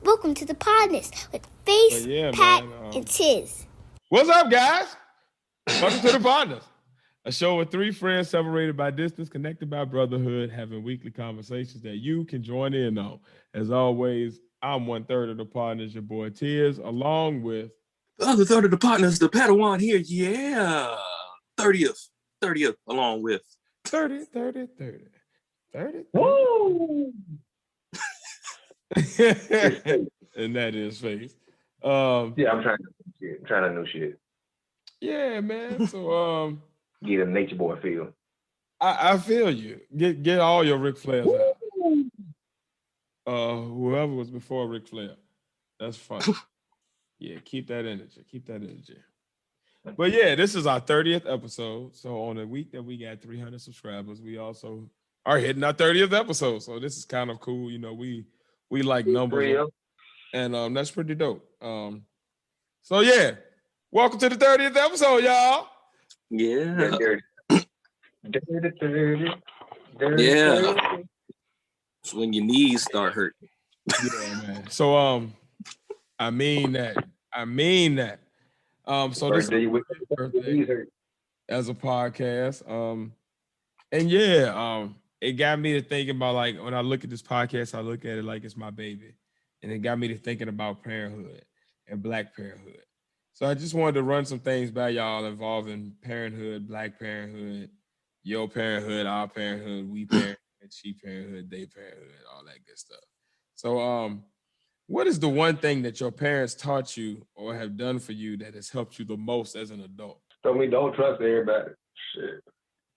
Welcome to the Podnas with Face, Pat, and Tiz. What's up, guys? Welcome to the Podnas, a show with three friends separated by distance, connected by brotherhood, having weekly conversations that you can join in on. As always, I'm 1/3 of the Podnas, your boy Tiz, along with the other third of the Podnas, the Padawan here. Yeah. 30th, along with 30. Woo! And that is Face. Yeah, I'm trying to know shit. Yeah, man. So get a nature boy feel. I feel you. Get all your Ric Flairs out. Whoever was before Ric Flair. That's funny. Yeah, keep that energy. But yeah, this is our 30th episode. So on the week that we got 300 subscribers, we also are hitting our 30th episode. So this is kind of cool. You know, we like numbers. And that's pretty dope. So yeah, welcome to the 30th episode, y'all. Yeah. Dirty. Yeah. It's when your knees start hurting. Yeah, man. So I mean that. So this is birthday as a podcast. And yeah, it got me to thinking about, like, when I look at this podcast, I look at it like it's my baby. And it got me to thinking about parenthood and Black parenthood. So I just wanted to run some things by y'all involving parenthood, Black parenthood, your parenthood, our parenthood, we parenthood, she parenthood, they parenthood, all that good stuff. So what is the one thing that your parents taught you or have done for you that has helped you the most as an adult? Told me don't trust everybody. Shit.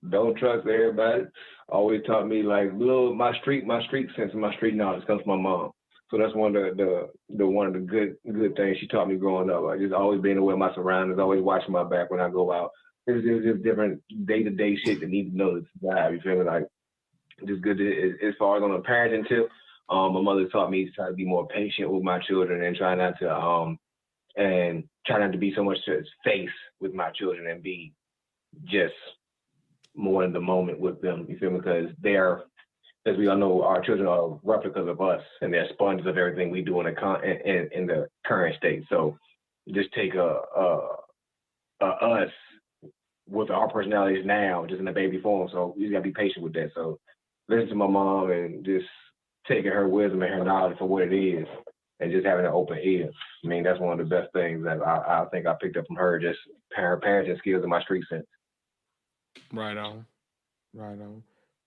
Don't trust everybody. Always taught me, like, my street sense and my street knowledge comes from my mom. So that's one of the good things she taught me growing up. Like, just always being aware of my surroundings, always watching my back when I go out. It's just different day-to-day shit that need to know to survive. You feel me? Like, just good as far as on a parenting tip. My mother taught me to try to be more patient with my children and try not to be so much to face with my children and be just more in the moment with them. You feel me? Because they're, as we all know, our children are replicas of us, and they're sponges of everything we do in the current state. So just take us with our personalities now, just in a baby form. So you just gotta be patient with that. So listen to my mom and just taking her wisdom and her knowledge for what it is, and just having an open ear. I mean, that's one of the best things that I think I picked up from her, just parenting skills and my street sense. Right on.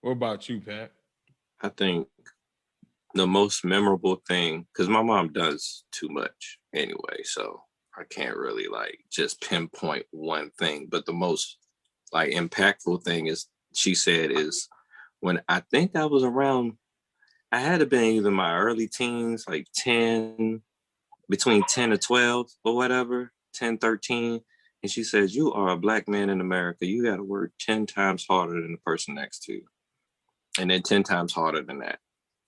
What about you, Pat? I think the most memorable thing, because my mom does too much anyway, so I can't really like just pinpoint one thing, but the most like impactful thing she said is when I think I was around, I had to be either my early teens, like between 10 to 12 or whatever, 10, 13. And she says, you are a Black man in America. You got to work 10 times harder than the person next to you. And then 10 times harder than that.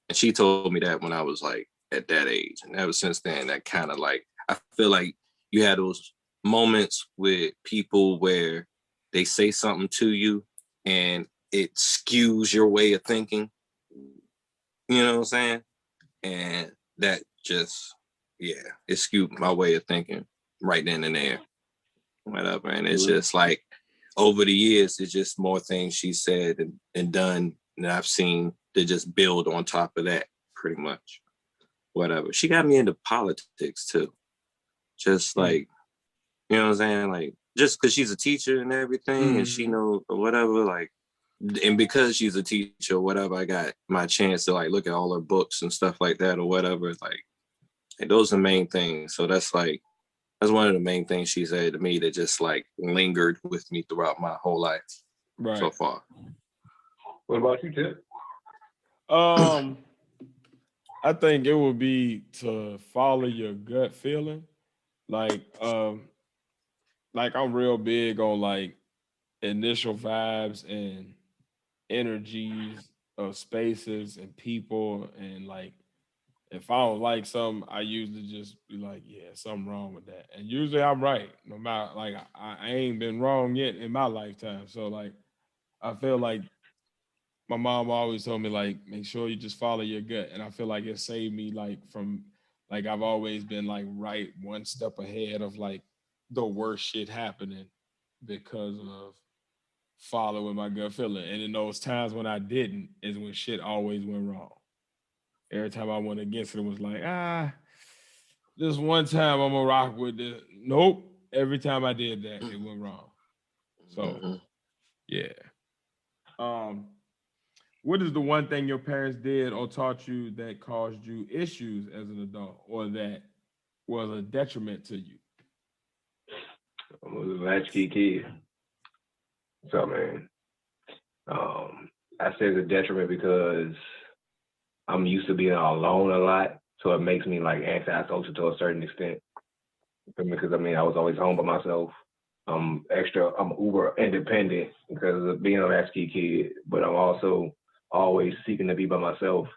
And she told me that when I was like at that age. And ever since then, that kind of like, I feel like you had those moments with people where they say something to you and it skews your way of thinking. You know what I'm saying? And that just, it skewed my way of thinking right then and there. Whatever. And it's just like over the years, it's just more things she said and done that I've seen to just build on top of that, pretty much. Whatever. She got me into politics too. Just like, you know what I'm saying? Like, just because she's a teacher and everything, and she knows or whatever, like, and because she's a teacher or whatever, I got my chance to like look at all her books and stuff like that or whatever. Like those are the main things. So that's one of the main things she said to me that just like lingered with me throughout my whole life so far. What about you, Tip? I think it would be to follow your gut feeling. Like I'm real big on like initial vibes and energies of spaces and people, and like if I don't like something, I usually just be like, yeah, something wrong with that. And usually I'm right. No matter, like, I ain't been wrong yet in my lifetime. So like I feel like my mom always told me, like, make sure you just follow your gut. And I feel like it saved me like from Like I've always been like right one step ahead of like the worst shit happening because of following my gut feeling. And in those times when I didn't is when shit always went wrong. Every time I went against it, it was like, this one time I'm gonna rock with this. Nope. Every time I did that, it went wrong. So yeah. What is the one thing your parents did or taught you that caused you issues as an adult or that was a detriment to you? I was a latchkey kid. So, man, I say it's a detriment because I'm used to being alone a lot. So it makes me like antisocial to a certain extent. Because I mean, I was always home by myself. I'm uber independent because of being a latchkey kid, but I'm also always seeking to be by myself.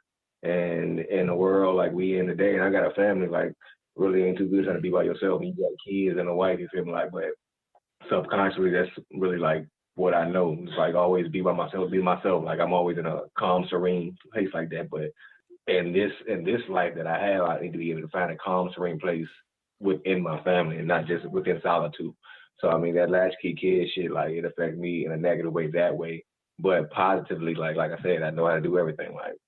And in the world like we in today, and I got a family, like really ain't too good trying to be by yourself. And you got kids and a wife, you feel me? Like, but subconsciously, that's really like what I know. It's like always be by myself, be myself. Like I'm always in a calm, serene place like that. But in this life that I have, I need to be able to find a calm, serene place within my family and not just within solitude. So I mean that latchkey kid shit, like it affected me in a negative way that way. But positively, like I said, I know how to do everything. Like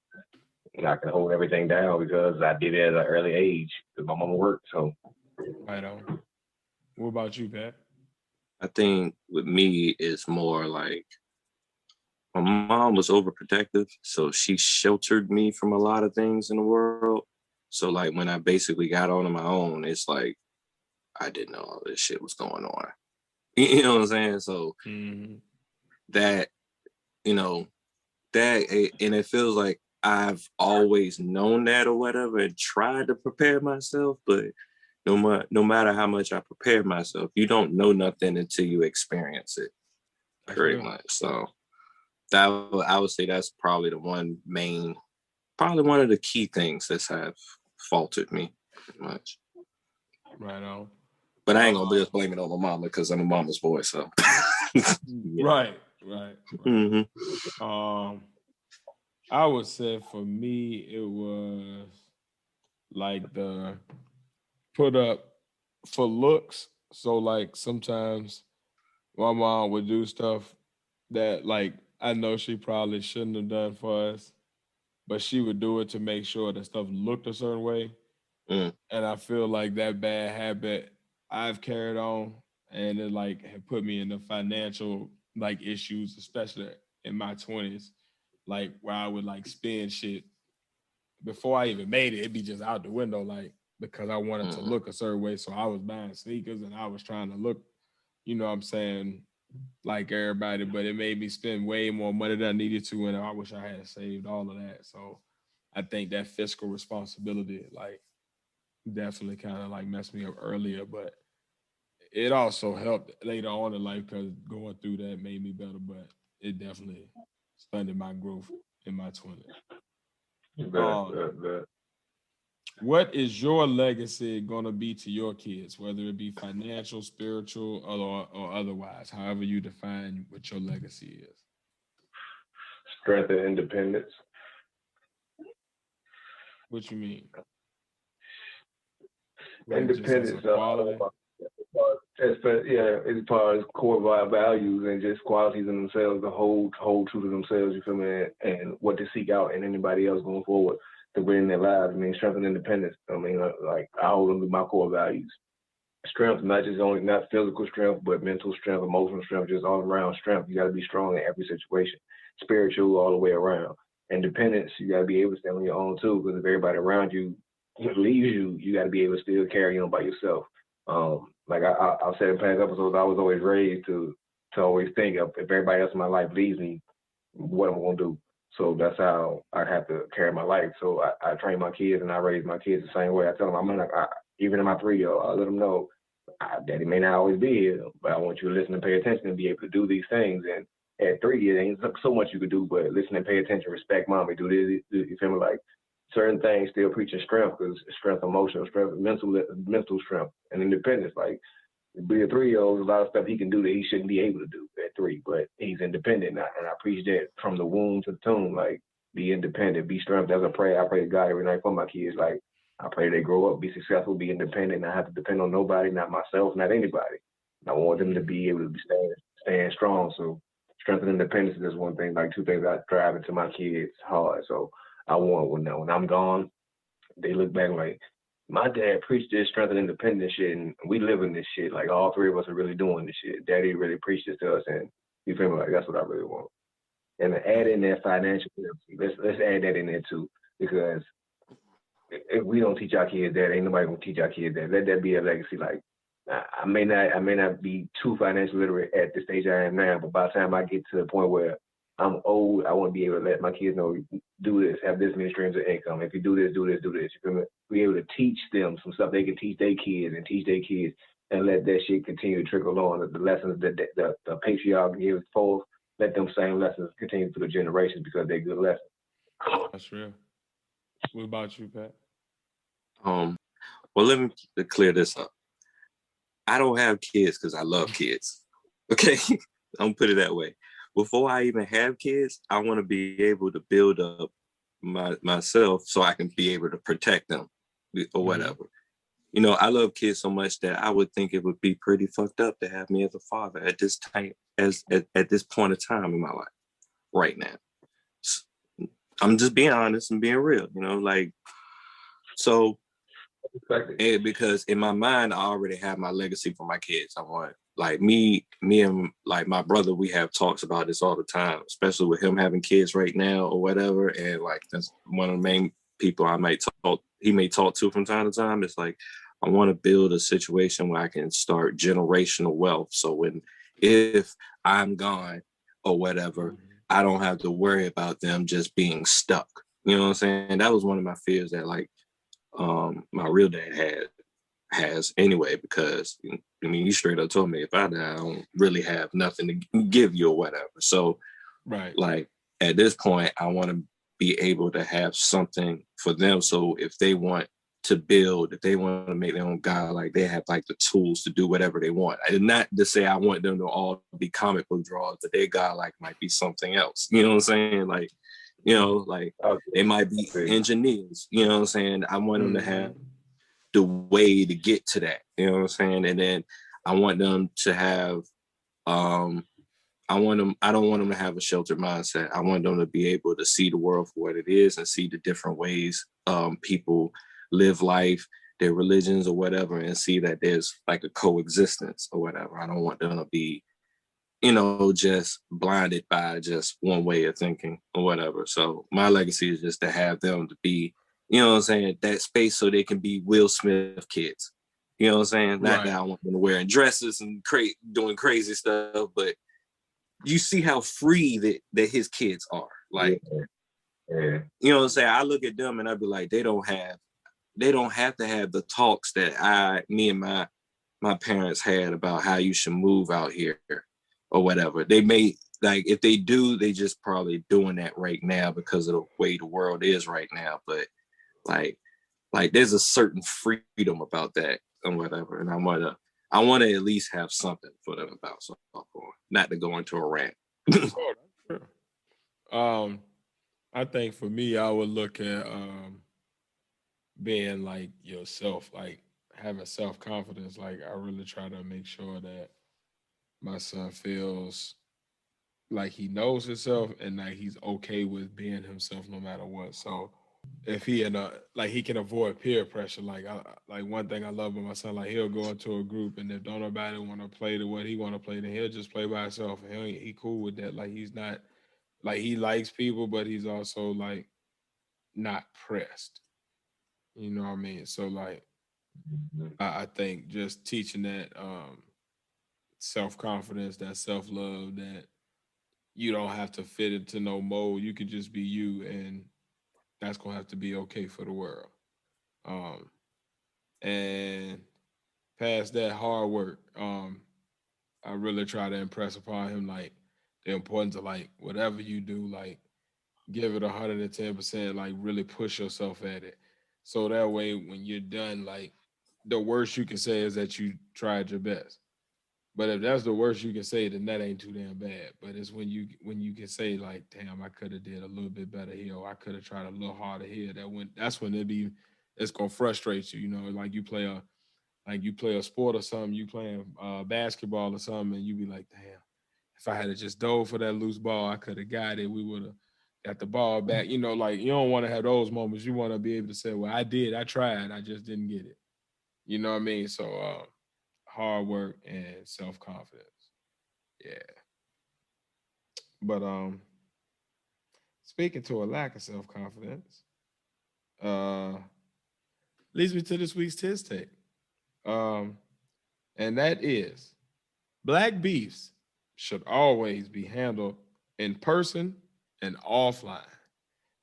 I can hold everything down because I did it at an early age because my mama worked. So Right on. What about you, Pat? I think with me, it's more like my mom was overprotective, so she sheltered me from a lot of things in the world. So like when I basically got on my own, it's like I didn't know all this shit was going on. You know what I'm saying? So that, you know, and it feels like I've always known that or whatever and tried to prepare myself, but no matter how much I prepare myself, you don't know nothing until you experience it, pretty much. So that I would say that's probably probably one of the key things that have faltered me pretty much. Right on. But I ain't gonna just blame it on my mama because I'm a mama's boy. So yeah. Right. I would say for me it was like the put up for looks. So like sometimes my mom would do stuff that like I know she probably shouldn't have done for us, but she would do it to make sure that stuff looked a certain way. And I feel like that bad habit I've carried on and it like had put me in the financial like issues, especially in my 20s, like where I would like spend shit before I even made it, it'd be just out the window, like because I wanted to look a certain way. So I was buying sneakers and I was trying to look, you know what I'm saying, like everybody, but it made me spend way more money than I needed to, and I wish I had saved all of that. So I think that fiscal responsibility, like, definitely kind of like messed me up earlier, but it also helped later on in life because going through that made me better, but it definitely stunted my growth in my 20s. What is your legacy going to be to your kids, whether it be financial, spiritual, or otherwise, however you define what your legacy is? Strength and independence. What you mean? Like independence. As far as core values and just qualities in themselves, the hold true to themselves, you feel me, and what to seek out in anybody else going forward to bring in their lives. I mean, strength and independence. I mean, like I hold them to my core values. Strength, not physical strength, but mental strength, emotional strength, just all around strength. You got to be strong in every situation. Spiritual all the way around. Independence, you got to be able to stand on your own too, because if everybody around you leaves you, you got to be able to still carry on by yourself. Like I've said in past episodes, I was always raised to always think of if everybody else in my life leaves me, what am I gonna do? So that's how I have to carry my life. So I train my kids and I raise my kids the same way. I tell them even in my 3-year-old, I let them know, Daddy may not always be here, but I want you to listen and pay attention and be able to do these things. And at 3, it ain't so much you could do, but listen and pay attention, respect mommy, do this, you feel me? Like certain things still preaching strength, because strength, emotional strength, mental strength, and independence. Like be a 3-year-old, a lot of stuff he can do that he shouldn't be able to do at 3, but he's independent. And I preach that from the womb to the tomb, like be independent, be strong. That's a prayer I pray to God every night for my kids. Like I pray they grow up, be successful, be independent, not have to depend on nobody, not myself, not anybody. I want them to be able to stand strong. So strength and independence is one thing, like two things I drive into my kids hard. So I want when I'm gone, they look back like, my dad preached this strength and independence shit, and we live in this shit. Like all three of us are really doing this shit. Daddy really preached this to us, and you feel me? Like that's what I really want. And to add in that financial literacy, let's add that in there too, because if we don't teach our kids that, ain't nobody gonna teach our kids that. Let that be a legacy. Like I may not be too financially literate at the stage I am now, but by the time I get to the point where I'm old, I want to be able to let my kids know, do this, have this many streams of income. If you do this, do this, do this. You feel me? Be able to teach them some stuff they can teach their kids and let that shit continue to trickle on. The lessons that the patriarch gives forth, let them same lessons continue through the generations because they're good lessons. That's real. What about you, Pat? Well, let me clear this up. I don't have kids because I love kids. Okay, I'm gonna put it that way. Before I even have kids, I want to be able to build up myself so I can be able to protect them or whatever. You know, I love kids so much that I would think it would be pretty fucked up to have me as a father at this time, at this point of time in my life right now. I'm just being honest and being real, you know, like, so, and because in my mind, I already have my legacy for my kids. I want, like, me and like my brother, we have talks about this all the time, especially with him having kids right now or whatever. And like, that's one of the main people he may talk to from time to time. It's like, I want to build a situation where I can start generational wealth. So if I'm gone or whatever, I don't have to worry about them just being stuck. You know what I'm saying? That was one of my fears that like my real dad has anyway, because I mean, he straight up told me if I die, I don't really have nothing to give you or whatever. So right, like at this point, I want to be able to have something for them. So if they want to build, if they want to make their own God, like they have like the tools to do whatever they want. I did not to say I want them to all be comic book drawers, but their God like might be something else. You know what I'm saying? Like, you know, like they might be engineers. You know what I'm saying? I want them to have the way to get to that. You know what I'm saying? And then I want them to have I don't want them to have a sheltered mindset. I want them to be able to see the world for what it is and see the different ways people live life, their religions or whatever, and see that there's like a coexistence or whatever. I don't want them to be, you know, just blinded by just one way of thinking or whatever. So my legacy is just to have them to be, you know what I'm saying, that space so they can be Will Smith kids. You know what I'm saying? Not that I want them wearing dresses and doing crazy stuff, but you see how free that his kids are. Like, you know what I'm saying? I look at them and I be like, they don't have to have the talks that me and my parents had about how you should move out here or whatever. They may, like, if they do, they just probably doing that right now because of the way the world is right now. But like there's a certain freedom about that and whatever. And I want to at least have something for them about softball, not to go into a rant. I think for me, I would look at being like yourself, like having self-confidence. Like I really try to make sure that my son feels like he knows himself and like he's okay with being himself no matter what. So if he like he can avoid peer pressure. Like one thing I love about my son, like he'll go into a group and if don't nobody want to play the what he want to play, then he'll just play by himself. And he cool with that. Like he's not like he likes people, but he's also like not pressed. You know what I mean? So like I think just teaching that self-confidence, that self-love, that you don't have to fit into no mold. You could just be you, and that's gonna have to be okay for the world. And past that hard work, I really try to impress upon him like the importance of like whatever you do, like give it 110%, like really push yourself at it. So that way when you're done, like the worst you can say is that you tried your best. But if that's the worst you can say, then that ain't too damn bad. But it's when you can say like, damn, I could have did a little bit better here, or I could have tried a little harder here. That's when it be it's gonna frustrate you. You know, like you play a sport or something, you playing basketball or something, and you be like, damn, if I had just dove for that loose ball, I could have got it. We would have got the ball back. You know, like you don't want to have those moments. You want to be able to say, well, I tried, I just didn't get it. You know what I mean? So hard work and self-confidence. Yeah. But speaking to a lack of self-confidence, leads me to this week's Tiz Take. And that is Black beefs should always be handled in person and offline.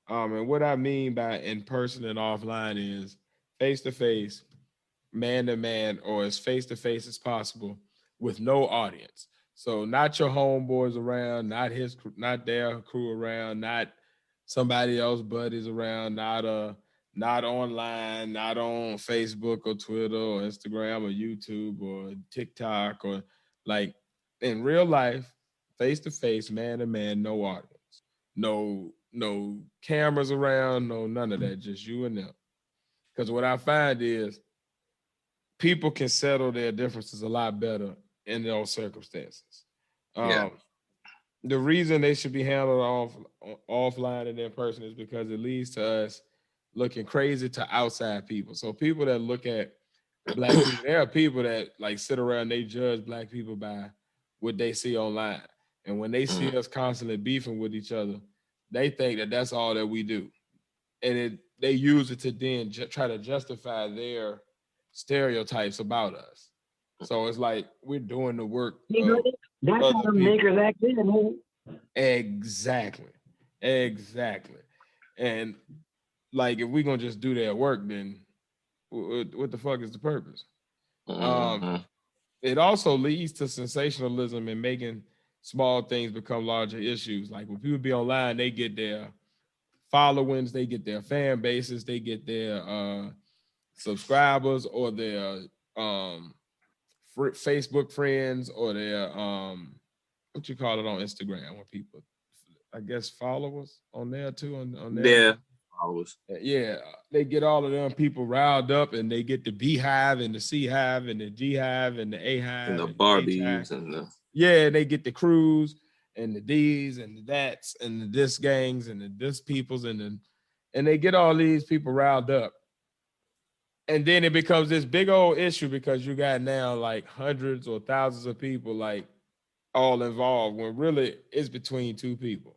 And what I mean by in person and offline is face to face, man to man, or as face to face as possible with no audience. So not your homeboys around, not their crew around, not somebody else buddies around, not online, not on Facebook or Twitter or Instagram or YouTube or TikTok, or like in real life, face to face, man to man, no audience. No cameras around, no none of that, just you and them. Because what I find is people can settle their differences a lot better in those circumstances. The reason they should be handled offline and in person is because it leads to us looking crazy to outside people. So people that look at Black people, there are people that like sit around, they judge Black people by what they see online. And when they see us constantly beefing with each other, they think that that's all that we do. And they use it to then try to justify their stereotypes about us. So it's like we're doing the work. That's how the makers act in, man. Exactly. And like if we're gonna just do their work, then what the fuck is the purpose? It also leads to sensationalism and making small things become larger issues. Like when people be online, they get their followings, they get their fan bases, they get their subscribers or their Facebook friends or their what you call it on Instagram when people, I guess, followers on there too on there. Yeah, followers. Yeah, they get all of them people riled up, and they get the Beehive and the C Hive and the G Hive and the A Hive and the Barbies and the they get the crews and the D's and the that's and the this gangs and the this peoples and they get all these people riled up. And then it becomes this big old issue because you got now like hundreds or thousands of people like all involved when really it's between two people,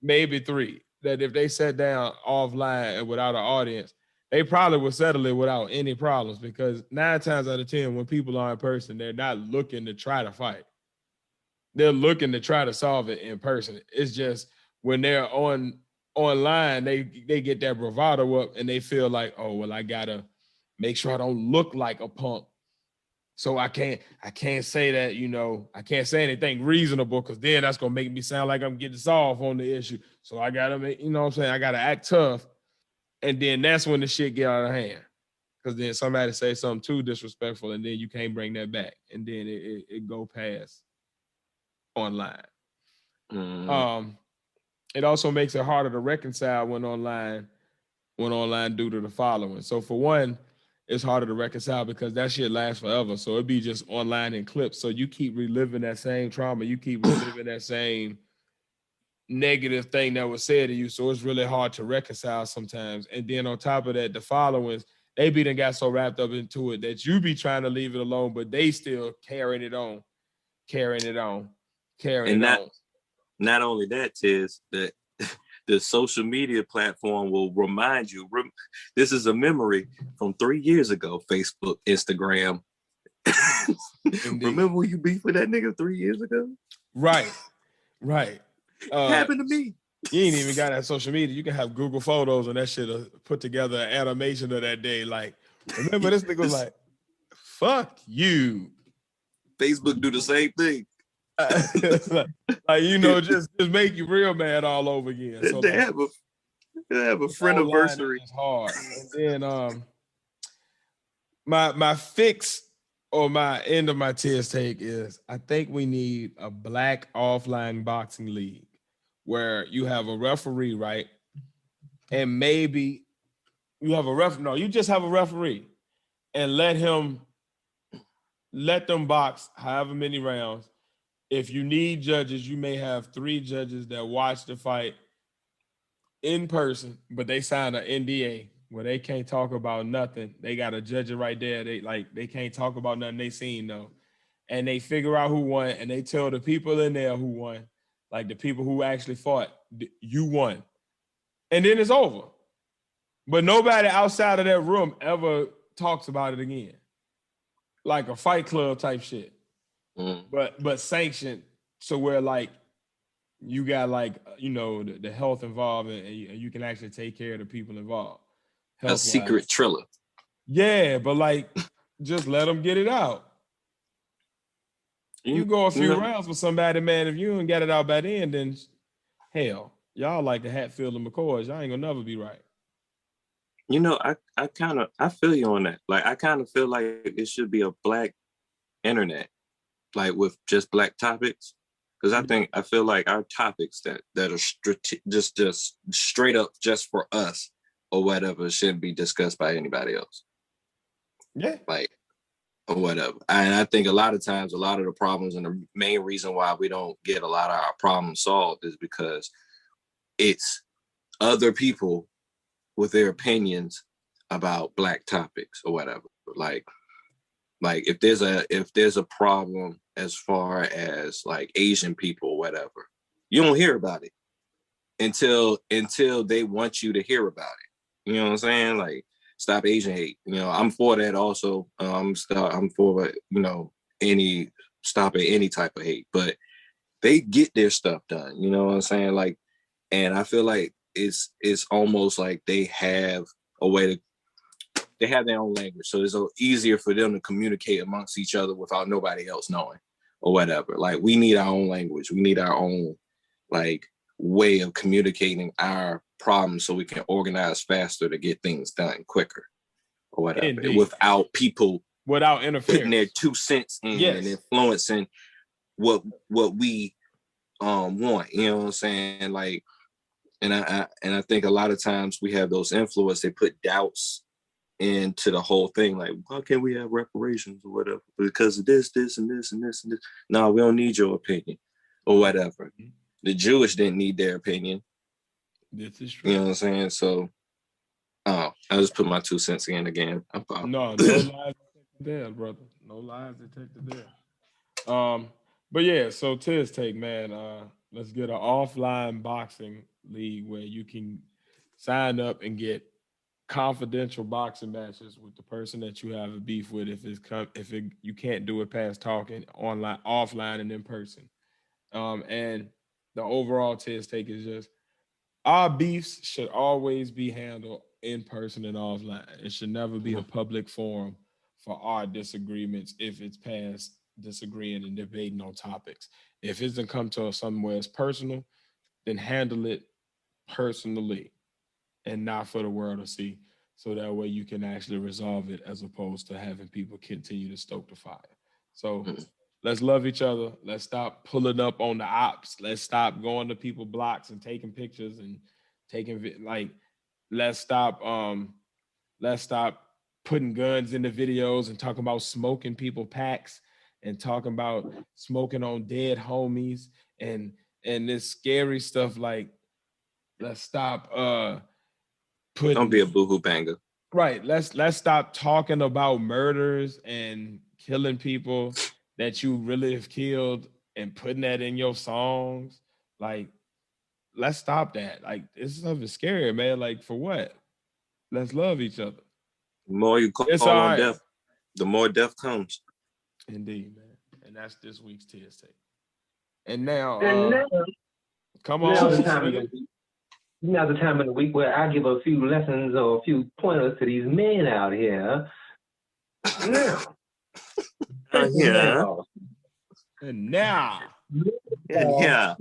maybe three, that if they sat down offline and without an audience, they probably would settle it without any problems, because 9 times out of 10, when people are in person, they're not looking to try to fight. They're looking to try to solve it in person. It's just when they're online, they get that bravado up and they feel like, oh, well, I gotta make sure I don't look like a punk. So I can't say that, you know, I can't say anything reasonable, because then that's gonna make me sound like I'm getting soft on the issue. So I gotta make, you know what I'm saying? I gotta act tough. And then that's when the shit get out of hand. Because then somebody say something too disrespectful, and then you can't bring that back. And then it go past online. It also makes it harder to reconcile when online due to the following. So for one, it's harder to reconcile because that shit lasts forever. So it'd be just online in clips. So you keep reliving that same trauma. You keep reliving that same negative thing that was said to you. So it's really hard to reconcile sometimes. And then on top of that, the followings, they be done got so wrapped up into it that you be trying to leave it alone, but they still carrying it on. Not only that, Tiz, that the social media platform will remind you, this is a memory from 3 years ago, Facebook, Instagram. Remember when you beefed with that nigga 3 years ago? Right. Happened to me. You ain't even got that social media. You can have Google Photos and that shit put together an animation of that day. Like, remember this nigga was like, fuck you. Facebook do the same thing. like you know, just make you real mad all over again. So they have a friend anniversary. It's hard. And then my fix or my end of my Tiz take is I think we need a Black offline boxing league where you have a referee, right? And maybe You have a no, you just have a referee and let them box however many rounds. If you need judges, you may have 3 judges that watch the fight in person, but they sign an NDA where they can't talk about nothing. They got a judge right there. They can't talk about nothing they seen though. And they figure out who won, and they tell the people in there who won, like the people who actually fought, you won. And then it's over. But nobody outside of that room ever talks about it again. Like a Fight Club type shit. Mm. But sanctioned, so where like you got like, you know, the health involved, and you can actually take care of the people involved. A secret Triller. Yeah, but like just let them get it out. You go a few rounds with somebody, man. If you ain't got it out by then hell, y'all like the Hatfield and McCoys. Y'all ain't gonna never be right. You know, I feel you on that. Like, I kind of feel like it should be a black internet, like with just black topics. Because I feel like our topics that are just straight up just for us or whatever shouldn't be discussed by anybody else. Yeah. Like, or whatever. And I think a lot of times, a lot of the problems and the main reason why we don't get a lot of our problems solved is because it's other people with their opinions about black topics or whatever. Like if there's a problem as far as like Asian people or whatever, you don't hear about it until they want you to hear about it. You know what I'm saying? Like, stop Asian hate. You know, I'm for that also. I'm for, you know, stopping any type of hate, but they get their stuff done. You know what I'm saying? Like, and I feel like it's almost like they have a way to, they have their own language. So it's easier for them to communicate amongst each other without nobody else knowing or whatever. Like, we need our own language. We need our own like way of communicating our problems so we can organize faster to get things done quicker or whatever. Indeed. Without people interference, putting their 2 cents in and influencing what we want. You know what I'm saying? Like, and I think a lot of times we have those influence, they put doubts into the whole thing. Like, why can't we have reparations or whatever? Because of this, and this, and this, and this. No, we don't need your opinion or whatever. The Jewish didn't need their opinion. This is true. You know what I'm saying? So, I just put my 2 cents in again. No lies detected there, brother. No lies detected there. But yeah, so to his take, man, let's get an offline boxing league where you can sign up and get confidential boxing matches with the person that you have a beef with. You can't do it past talking online, offline, and in person. And the overall to his take is just our beefs should always be handled in person and offline. It should never be a public forum for our disagreements if it's past disagreeing and debating on topics. If it doesn't come to somewhere as personal, then handle it personally and not for the world to see. So that way you can actually resolve it as opposed to having people continue to stoke the fire. So let's love each other. Let's stop pulling up on the ops. Let's stop going to people's blocks and taking pictures and let's stop putting guns in the videos and talking about smoking people packs and talking about smoking on dead homies and this scary stuff. Like, let's stop don't be a boohoo banger. Right. Let's stop talking about murders and killing people that you really have killed and putting that in your songs. Like, let's stop that. Like, this stuff is scary, man. Like, for what? Let's love each other. The more you call on death, the more death comes. Indeed, man. And that's this week's TSA. And now, come on. Now's the time of the week where I give a few lessons or a few pointers to these men out here. Now. And now. Yeah.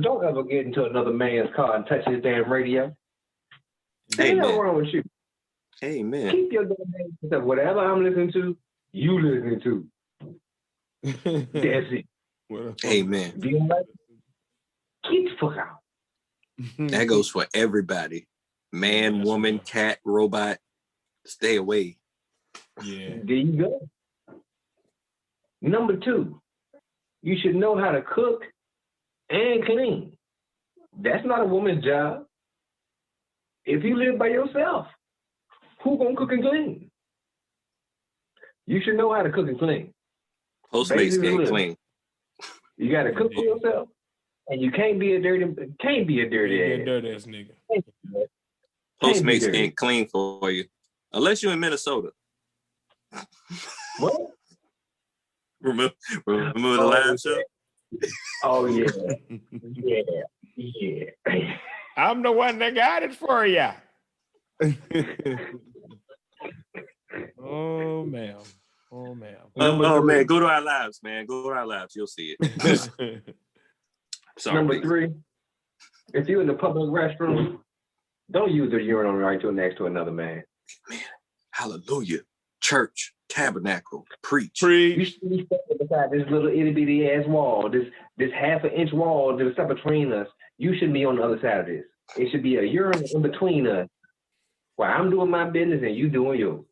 Don't ever get into another man's car and touch his damn radio. Hey, what's wrong with you? Hey, man. Keep your damn hands to whatever I'm listening to, you listening to. That's it. Amen. Keep the fuck out. That goes for everybody. Man, woman, cat, robot, stay away. Yeah. There you go. Number 2, you should know how to cook and clean. That's not a woman's job. If you live by yourself, who gonna cook and clean? You should know how to cook and clean. Postmates can't clean. You gotta cook for yourself, and you can't be a dirty ass. Dirty ass nigga. Postmates can't clean for you unless you're in Minnesota. What? Remember the last show? Oh yeah, yeah. I'm the one that got it for ya. Oh man. Oh man. Oh man, go to our lives, man. Go to our lives. You'll see it. Sorry. Number 3, if you're in the public restroom, don't use the urinal right next to another man. Man, hallelujah. Church, tabernacle, preach. You should be standing beside this little itty bitty ass wall, this 1/2 inch wall that's up between us. You should be on the other side of this. It should be a urinal in between us while I'm doing my business and you doing yours.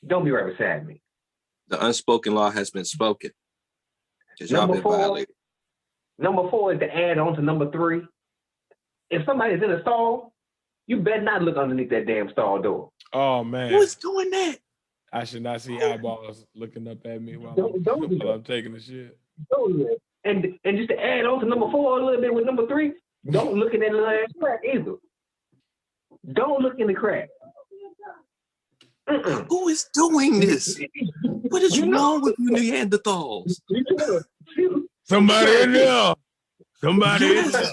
Don't be right beside me. The unspoken law has been spoken. Number 4 is to add on to number 3. If somebody's in a stall, you better not look underneath that damn stall door. Oh man. Who's doing that? I should not see eyeballs looking up at me while I'm taking the shit. And just to add on to number 4 a little bit with number 3, don't look in that little ass crack either. Don't look in the crack. Who is doing this? What is wrong with you Neanderthals? Somebody in there. Somebody in there.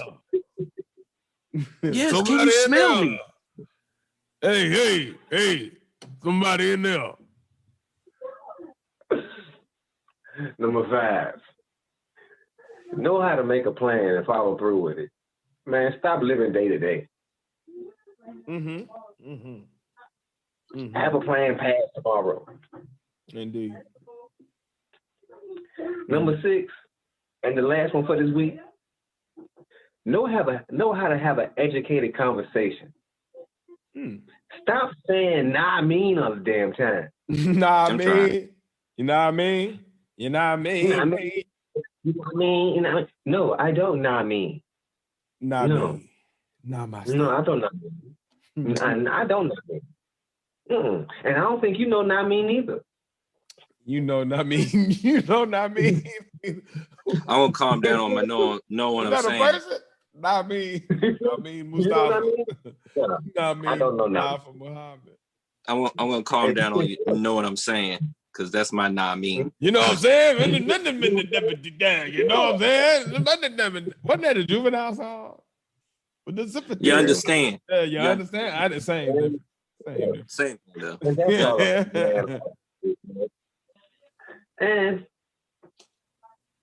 Yes, somebody can you smell there. me? Hey, somebody in there. Number 5, know how to make a plan and follow through with it. Man, stop living day to day. Have a plan past tomorrow. Indeed. Number 6, and the last one for this week, know how to have an educated conversation. Stop saying "nah, I mean" all the damn time. Nah, I mean. You know what I mean? You know what I mean? You know what I mean? You know what I mean? You know what I mean? No, I don't know what I mean. Nah, No. me. Nah, my No, I don't know. I don't know. And I don't think you know not me neither. You know not me. You know not me. I won't calm down on my know what I'm saying. Person? Not me. Not me, Mustafa. Not me. I don't know now. For Muhammad. I'm gonna calm down on you. Know what I'm saying? Because that's my nah mean. You know what I'm saying? You know what I'm saying? Wasn't that a Juvenile song? With the zipper. You understand? Yeah, you understand? I didn't say Same though. And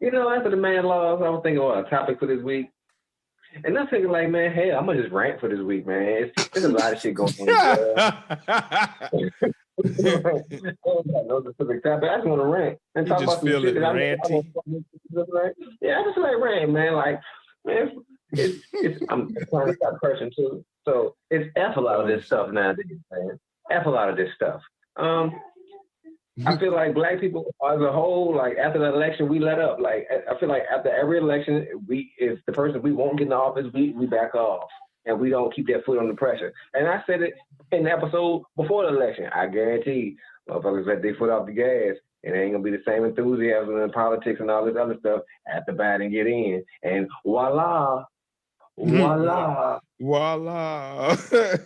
after the man laws, I was thinking about a topic for this week. And I'm thinking like, man, hey, I'm gonna just rant for this week, man. There's a lot of shit going on. I no specific topic. I just want to rant and talk about some shit that I just like rant, man. Like, man, I'm trying to stop cursing too. So it's F a lot of this stuff nowadays, man. F a lot of this stuff. I feel like black people as a whole, like after the election, we let up. Like I feel like after every election, if the person we won't get in the office, we back off and we don't keep that foot on the pressure. And I said it in the episode before the election. I guarantee motherfuckers let their foot off the gas. It ain't gonna be the same enthusiasm in politics and all this other stuff after Biden get in. And voila. Voila. The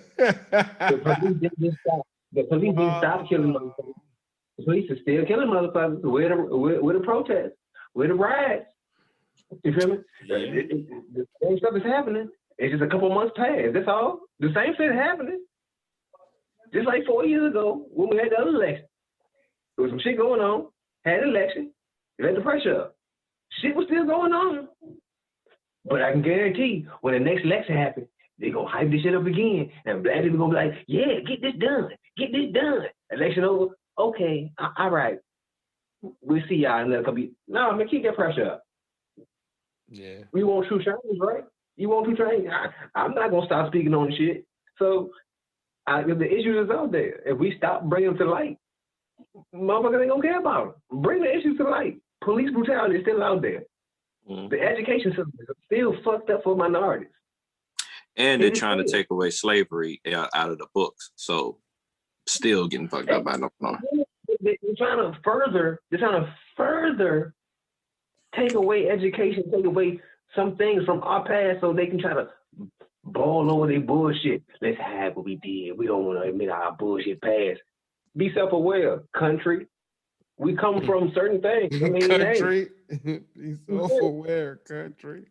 police didn't stop killing motherfuckers. The police are still killing motherfuckers with a protest, with a riot. You feel me? The same stuff is happening. It's just a couple months past. That's all. The same shit is happening. Just like 4 years ago when we had the other election. There was some shit going on. Had an election. You let the pressure up. Shit was still going on. But I can guarantee when the next election happens, they gonna hype this shit up again. And black people gonna be like, yeah, get this done. Get this done. Election over. Okay, all right. We'll see y'all in another couple years. No, man, keep that pressure up. Yeah. We want true change, right? You want true change? I'm not gonna stop speaking on the shit. So the issues is out there. If we stop bringing them to light, motherfuckers ain't gonna care about them. Bring the issues to light. Police brutality is still out there. Mm-hmm. The education system is still fucked up for minorities. And they're trying to take away slavery out of the books. So still getting fucked up by no one. They're trying to further take away education, take away some things from our past so they can try to ball over their bullshit. Let's hide what we did. We don't want to admit our bullshit past. Be self-aware, country. We come from certain things. I mean, country. Be self-aware, country.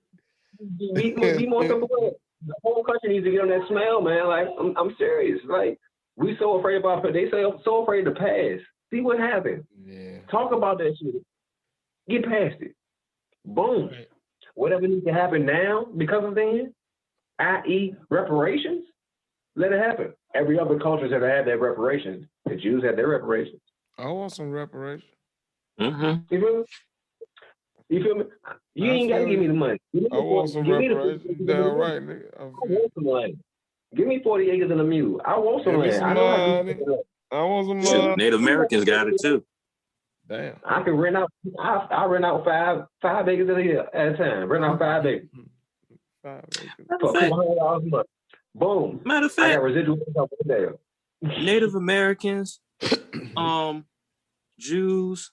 Be more self-aware. The whole country needs to get on that smell, man. Like, I'm serious. Like, we so afraid about, they say so afraid of the past. See what happened. Yeah. Talk about that shit. Get past it. Boom. Right. Whatever needs to happen now because of then, i.e. reparations, let it happen. Every other culture have had their reparations. The Jews had their reparations. I want some reparations. Mm-hmm. You feel me? You feel me? You ain't got to give me the money. I want some reparations. Damn right, nigga. I want some land. Give me 40 acres and a mule. I want some land. I want some money. Native Americans got it too. Damn. I can rent out. I rent out five acres a year at a time. Rent out 5 acres. 5 acres. For $400 a month. Boom. Matter of fact, I got residual income there. Native Americans, Jews,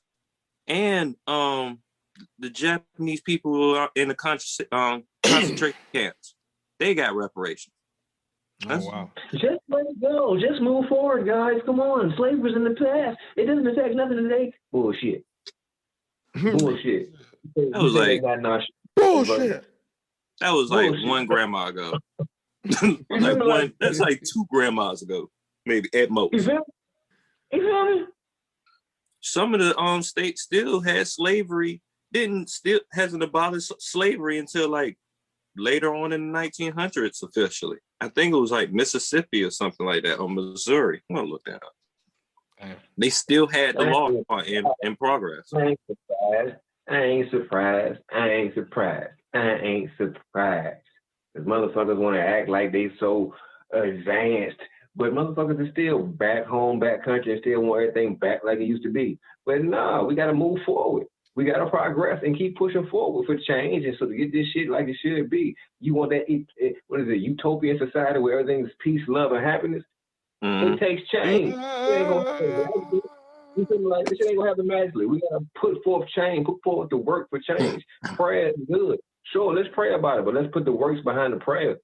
and the Japanese people who are in the concentration camps, they got reparations. Oh, wow. Just let it go. Just move forward, guys. Come on. Slavery's in the past. It doesn't affect nothing today. Bullshit. Bullshit. That was like bullshit. That was like one grandma ago. That's like 2 grandmas ago, maybe at most. You feel me? Some of the states still had slavery, hasn't abolished slavery until like later on in the 1900s officially. I think it was like Mississippi or something like that, or Missouri. I'm gonna look that up. They still had the law in progress. I ain't surprised. Because motherfuckers want to act like they so advanced, but motherfuckers are still back home, back country, and still want everything back like it used to be. But no, we got to move forward. We got to progress and keep pushing forward for change, and so to get this shit like it should be. You want that, utopian society where everything's peace, love, and happiness? Mm-hmm. It takes change. This shit ain't gonna happen magically. We gotta put forth change, put forth the work for change. Prayer is good. Sure, let's pray about it, but let's put the works behind the prayer.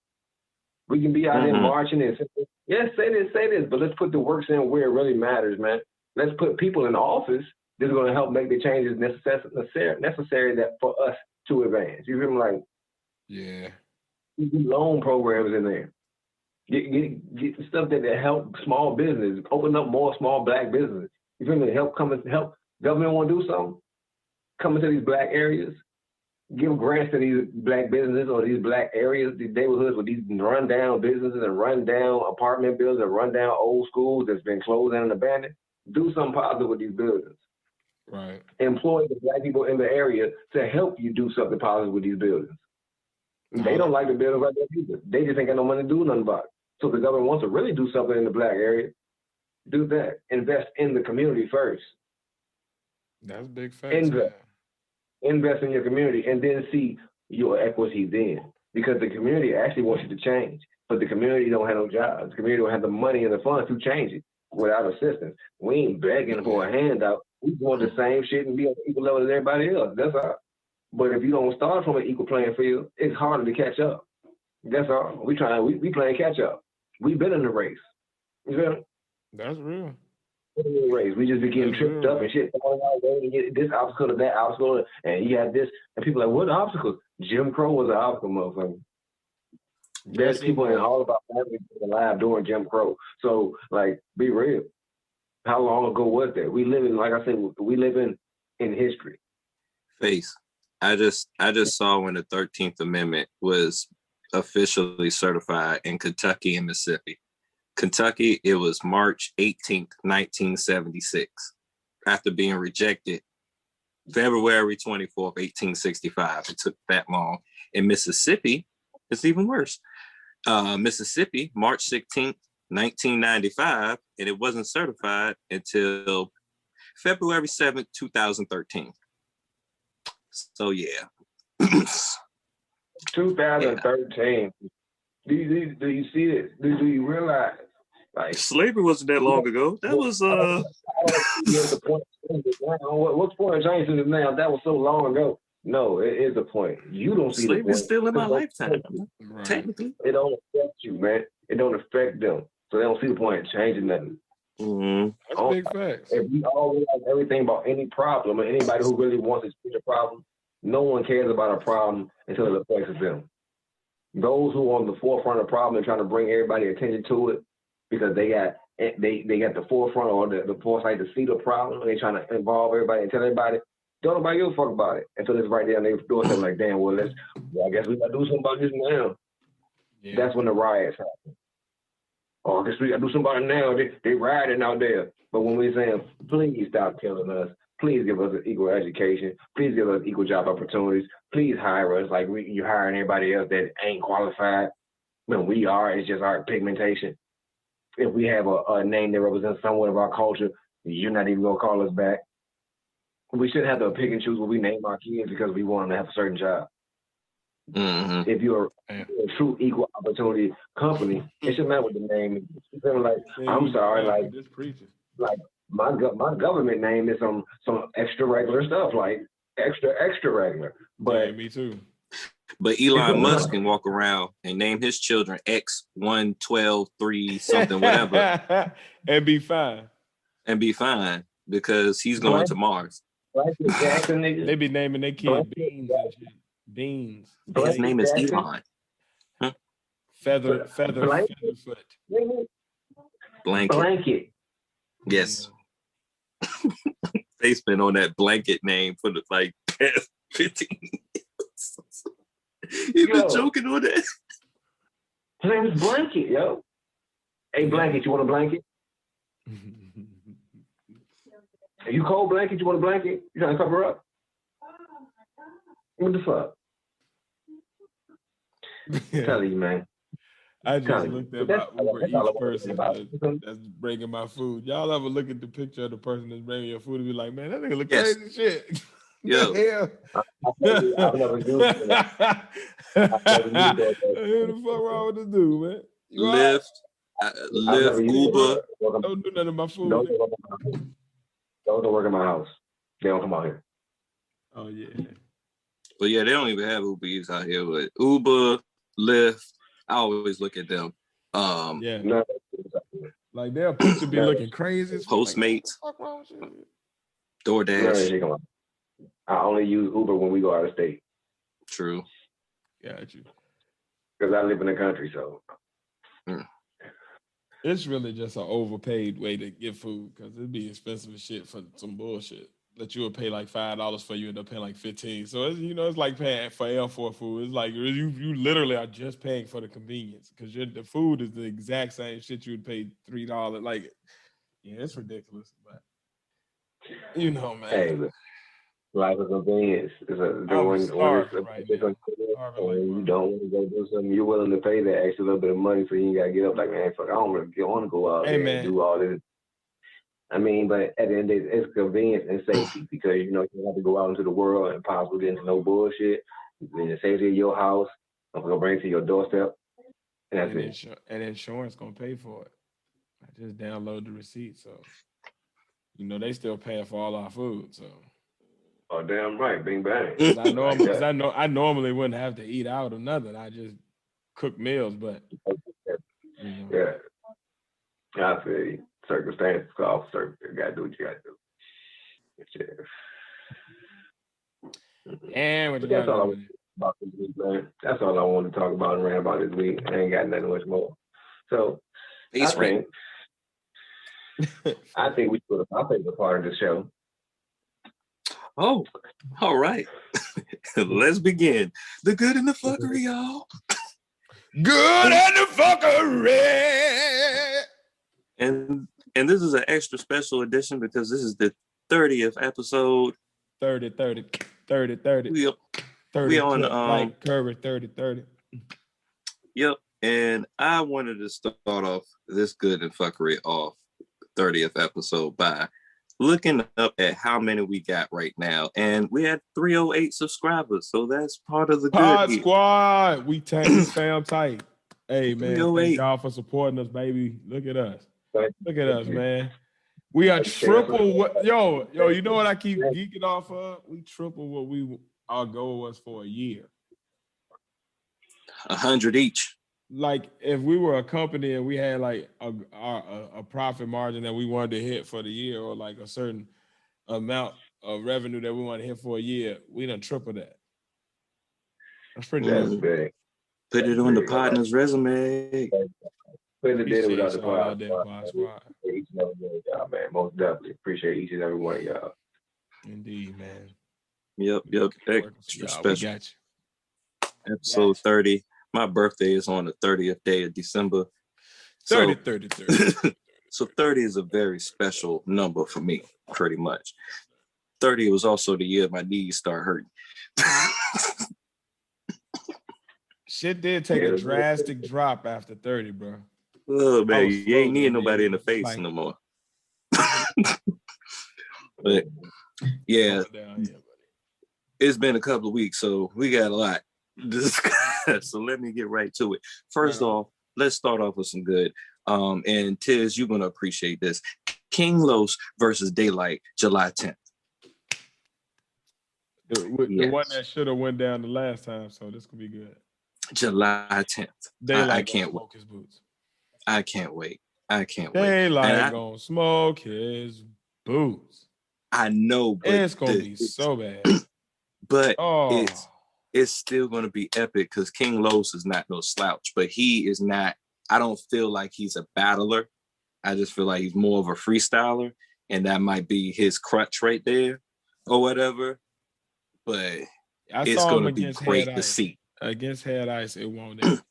We can be out there marching and say this, but let's put the works in where it really matters, man. Let's put people in office that's going to help make the changes necessary that for us to advance. You feel me? Like, yeah, loan programs in there. Get stuff that help small business, open up more small black businesses. You feel me? Help government want to do something. Come into these black areas. Give grants to these black businesses or these black areas, these neighborhoods with these rundown businesses and rundown apartment buildings and rundown old schools that's been closed and abandoned. Do something positive with these buildings. Right. Employ the black people in the area to help you do something positive with these buildings. They don't like the buildings right there either. They just ain't got no money to do nothing about it. So if the government wants to really do something in the black area, do that. Invest in the community first. That's big facts. Invest in your community and then see your equity then. Because the community actually wants you to change. But the community don't have no jobs. The community don't have the money and the funds to change it without assistance. We ain't begging for a handout. We want the same shit and be on the equal level as everybody else. That's all. But if you don't start from an equal playing field, it's harder to catch up. That's all. We playing catch up. We've been in the race. You feel me? That's real. Race. We just be getting tripped up and shit. You get this obstacle to that obstacle, and you have this, and people are like, what obstacles? Jim Crow was an obstacle, motherfucker. There's people in all of our families alive during Jim Crow. So, like, be real. How long ago was that? We live in, like I said, we live in history. Face. I just saw when the 13th Amendment was officially certified in Kentucky and Mississippi. Kentucky, it was March 18th, 1976, after being rejected February 24th, 1865. It took that long. In Mississippi, it's even worse. Mississippi, March 16th, 1995, and it wasn't certified until February 7th, 2013. So yeah. 2013. Do you see it? Do you realize? Like, slavery wasn't that long ago. That was What's the point of changing it now? That was so long ago. No, it is a point. You don't see slavery the point. still in my lifetime. Right. Technically. It don't affect you, man. It don't affect them. So they don't see the point in changing nothing. Mm-hmm. That's big facts. If we all realize everything about any problem, or anybody who really wants to change a problem, no one cares about a problem until it affects them. Those who are on the forefront of the problem and trying to bring everybody attention to it because they got the forefront or the foresight to see the problem and they trying to involve everybody and tell everybody, don't nobody give a fuck about it until it's right there and they do something like, damn, well, I guess we gotta do something about this now. Yeah. That's when the riots happen. Oh, I guess we gotta do something about it now. They rioting out there. But when we're saying, please stop killing us, please give us an equal education, please give us equal job opportunities, please hire us like you're hiring everybody else that ain't qualified. When we are, it's just our pigmentation. If we have a name that represents somewhat of our culture, you're not even gonna call us back. We shouldn't have to pick and choose what we name our kids because we want them to have a certain job. Mm-hmm. If you're a true equal opportunity company, it shouldn't matter what the name is. It's like, I'm sorry, like this preacher. Like my government name is some extra regular stuff, like extra regular. But yeah, me too. But Elon Musk can walk around and name his children X 1 12 3 something whatever and be fine. And be fine because he's going to Mars. Jackson, nigga. They be naming their kid Beans and shit. Beans. His name is Elon. Huh? Featherfoot. Blanket. Yes. They spent on that blanket name for the past 15 years. You been joking on that? His name is Blanket, yo. Hey, Blanket, you want a blanket? Are you cold, Blanket? You want a blanket? You trying to cover up? What the fuck? Tell you, man. I just looked at my Uber each person that's bringing my food. Y'all ever look at the picture of the person that's bringing your food and be like, man, that nigga look crazy as shit. Yo. I've never used it. What the fuck wrong with this dude, man? Lyft, Uber. Don't do nothing to my food. Don't work in my house. They don't come out here. Oh, yeah. But yeah, they don't even have Uber Eats out here. But Uber, Lyft, I always look at them. Yeah. Like their picture be looking crazy. Postmates, DoorDash. I only use Uber when we go out of state. True. Got you. Because I live in the country, so. It's really just an overpaid way to get food because it'd be expensive as shit for some bullshit that you would pay like $5 for, you end up paying like $15. So it's, it's like paying for L4 food. It's like you literally are just paying for the convenience because the food is the exact same shit you would pay $3. Like, yeah, it's ridiculous, but man. Hey, life is convenience. You don't want to go do something. You're willing to pay that extra little bit of money so you ain't gotta get up like, man, fuck, I don't really want to go out there and do all this. I mean, but at the end of the day, it's convenience and safety because you don't have to go out into the world and possibly get into no bullshit. Then the safety of your house, I'm gonna bring it to your doorstep, and that's it. And insurance gonna pay for it. I just download the receipt, so they still paying for all our food. So. Oh, damn right, bing bang. I normally wouldn't have to eat out or nothing. I just cook meals, but yeah, I feel you. Circumstances call for you gotta do what you gotta do. And what you that's all I want about this week, man. That's all I want to talk about and rant about this week. I ain't got nothing much more. So I think we put my favorite part of the show. Oh, all right. Let's begin. The good and the fuckery, y'all. Good and the fuckery. And this is an extra special edition because this is the 30th episode. 30. We on like Curry 30. Yep. And I wanted to start off this good and fuckery off 30th episode by looking up at how many we got right now. And we had 308 subscribers. So that's part of the Pod good here. Squad. We fam tight. Hey, man. Thank y'all for supporting us, baby. Look at us. Look at us, man. We are triple what yo, you know what I keep geeking off of? We triple what our goal was for a year. 100 each. Like if we were a company and we had like a profit margin that we wanted to hit for the year, or like a certain amount of revenue that we want to hit for a year, we done triple that. That's pretty big. Put it on the Podnas resume. Couldn't have did it without the Pod Squad. Each and every one of y'all, man. Most definitely appreciate each and every one of y'all. Indeed, man. Yep. Extra special. We got you. Episode 30. My birthday is on the 30th day of December. 30. So 30 is a very special number for me, pretty much. 30 was also the year my knees start hurting. Shit did take a drastic drop after 30, bro. Oh, man, you ain't needing nobody in the face no more. But yeah, it's been a couple of weeks, so we got a lot to discuss. So let me get right to it. First off, let's start off with some good. And Tiz, you're gonna appreciate this. King Los versus Daylight, July 10th. The one that should have went down the last time, so this could be good. July 10th. Daylight I can't smoke his boots. I can't wait. Daylight gonna smoke his boots. I know, but it's gonna be so bad. But it's still gonna be epic because King Los is not no slouch, but he is not. I don't feel like he's a battler. I just feel like he's more of a freestyler, and that might be his crutch right there, or whatever. But it's gonna be great to see. Against Head Ice, it won't there.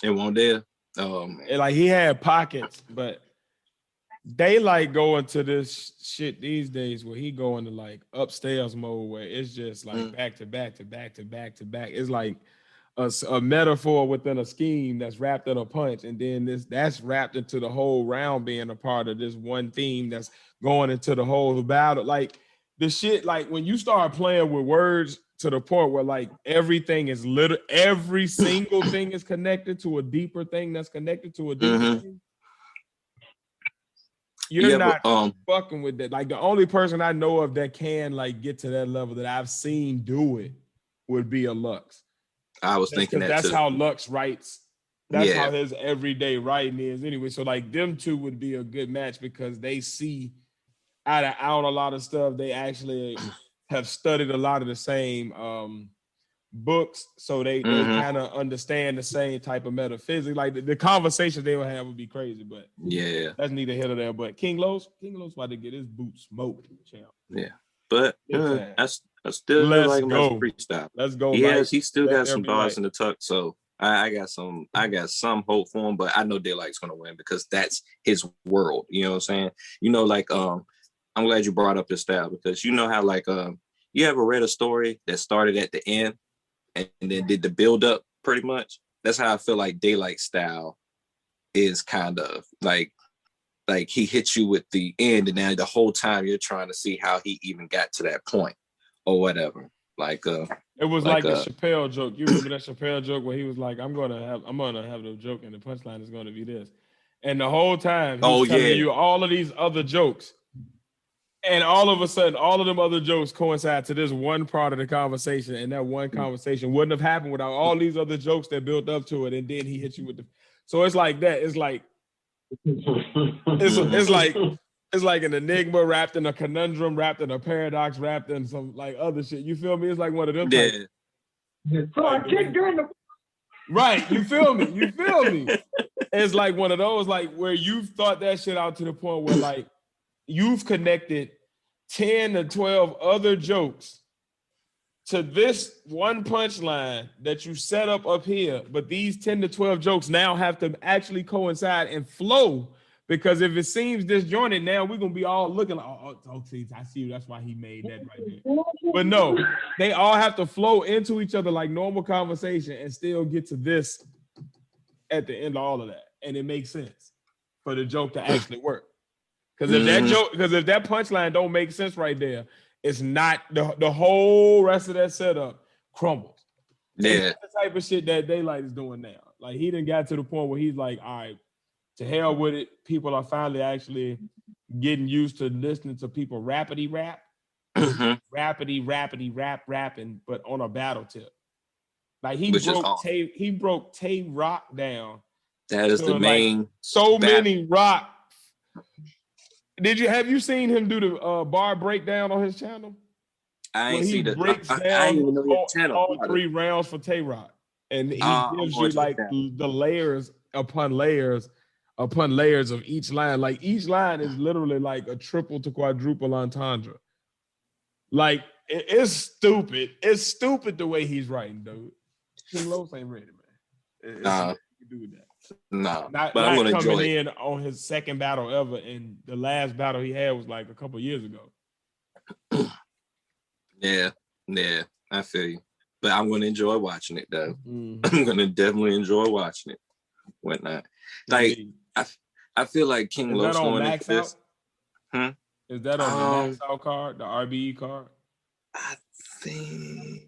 It won't there. Like he had pockets, but Daylight go into this shit these days where he go into like upstairs mode where it's just like back to back to back to back to back. It's like a metaphor within a scheme that's wrapped in a punch, and then that's wrapped into the whole round being a part of this one theme that's going into the whole battle. Like the shit, like when you start playing with words to the point where like everything is every single thing is connected to a deeper thing that's connected to a deeper thing. You're not fucking with that. Like the only person I know of that can like get to that level that I've seen do it would be a Lux. I was thinking that's how Lux writes. That's how his everyday writing is anyway. So like them two would be a good match because they see out a lot of stuff. They actually have studied a lot of the same books, so they kind of understand the same type of metaphysics. Like the conversations they would have would be crazy, but that's neither here nor there. But King Los about to get his boots smoked, champ. Yeah, but I still like him as a freestyle. Let's go. He still got some bars in the tuck, so I got some hope for him. But I know Daylight's gonna win because that's his world. You know what I'm saying? You know, like I'm glad you brought up this style because you know how like you ever read a story that started at the end and then did the build up pretty much? That's how I feel like Daylight style is kind of like he hits you with the end and now the whole time you're trying to see how he even got to that point or whatever. Like it was like a Chappelle joke. You remember that Chappelle joke where he was like, I'm gonna have the joke and the punchline is gonna be this. And the whole time he's telling you all of these other jokes. And all of a sudden, all of them other jokes coincide to this one part of the conversation, and that one conversation wouldn't have happened without all these other jokes that built up to it, and then he hits you with the. So it's like that. It's like it's like an enigma wrapped in a conundrum, wrapped in a paradox, wrapped in some like other shit. You feel me? It's like one of them. So I kicked during the. Right, you feel me? You feel me? It's like one of those like where you've thought that shit out to the point where like. You've connected 10 to 12 other jokes to this one punchline that you set up here, but these 10 to 12 jokes now have to actually coincide and flow because if it seems disjointed, now we're going to be all looking like, see, I see you. That's why he made that right there. But no, they all have to flow into each other like normal conversation and still get to this at the end of all of that, and it makes sense for the joke to actually work. Because if that punchline don't make sense right there, it's not the whole rest of that setup crumbles. Yeah, and that's the type of shit that Daylight is doing now. Like he done got to the point where he's like, all right, to hell with it. People are finally actually getting used to listening to people rappity rap, rapping, but on a battle tip. Like he broke Tay Rock down. That is the main. Many rock. Have you seen him do the bar breakdown on his channel? I ain't see that. Breaks down I ain't even know your channel. all 3 rounds for Tay Rock, and he gives you like the layers upon layers of each line. Like each line is literally like a triple to quadruple entendre. Like it's stupid. It's stupid the way he's writing, dude. King Los ain't ready, man. Nah, do that. Nah, not I'm gonna coming enjoy in on his second battle ever, and the last battle he had was like a couple years ago. Yeah, I feel you. But I'm gonna enjoy watching it though. I'm gonna definitely enjoy watching it. Whatnot. Like I feel like King Los going into this. Is that on the Max Out card, the RBE card? I think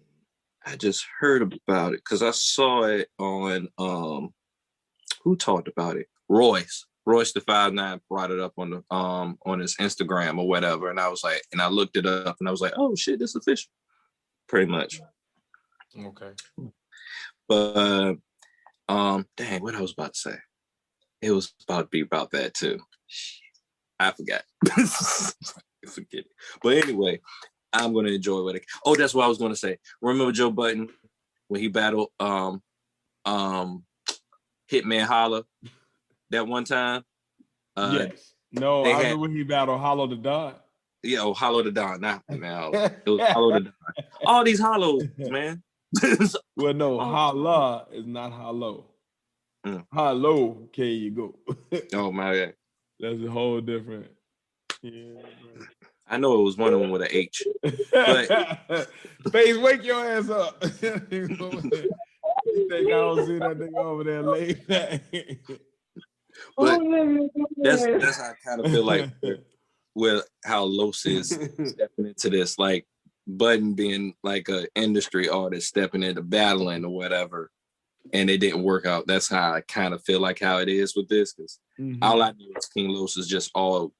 I just heard about it because I saw it on who talked about it? Royce the 5'9" brought it up on his Instagram or whatever, and I was like, and I looked it up and I was like, oh shit, this is official, pretty much. Okay. But dang, what I was about to say, it was about to be about that too. Shit, I forgot. Forget it. But anyway, I'm gonna enjoy what it. Oh, that's what I was gonna say. Remember Joe Budden when he battled Hitman Holla that one time? Yes. No, I remember when he battled Hollow the Don. Yeah, Hollow the Don. Not now. It was Hollow the Don. All these hollows, man. Well, no, Holla is not hollow. Hollow, can you go? Oh my God. That's a whole different. Yeah, I know it was one of them with an H. But Face, wake your ass up. You think I don't see that nigga over there laid back? But that's how I kind of feel like with how Los is stepping into this, like Budden being like an industry artist stepping into battling or whatever, and it didn't work out. That's how I kind of feel like how it is with this, because all I knew was King Los is just all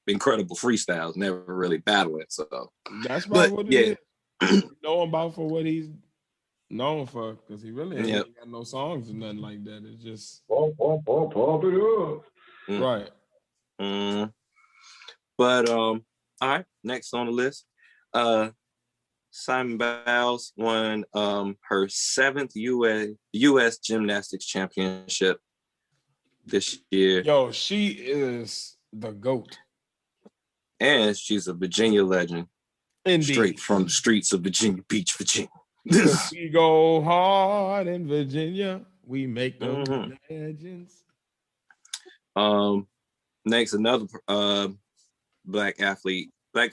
incredible freestyles, never really battling. So that's probably what it is. You know him about for what he's known for, because he really ain't got no songs or nothing like that. It's just pump it up. But all right, next on the list, Simon Biles won her 7th U.S. gymnastics championship this year. Yo, she is the GOAT. And she's a Virginia legend. Indeed. Straight from the streets of Virginia Beach, Virginia. We go hard in Virginia. We make those legends. Next, another black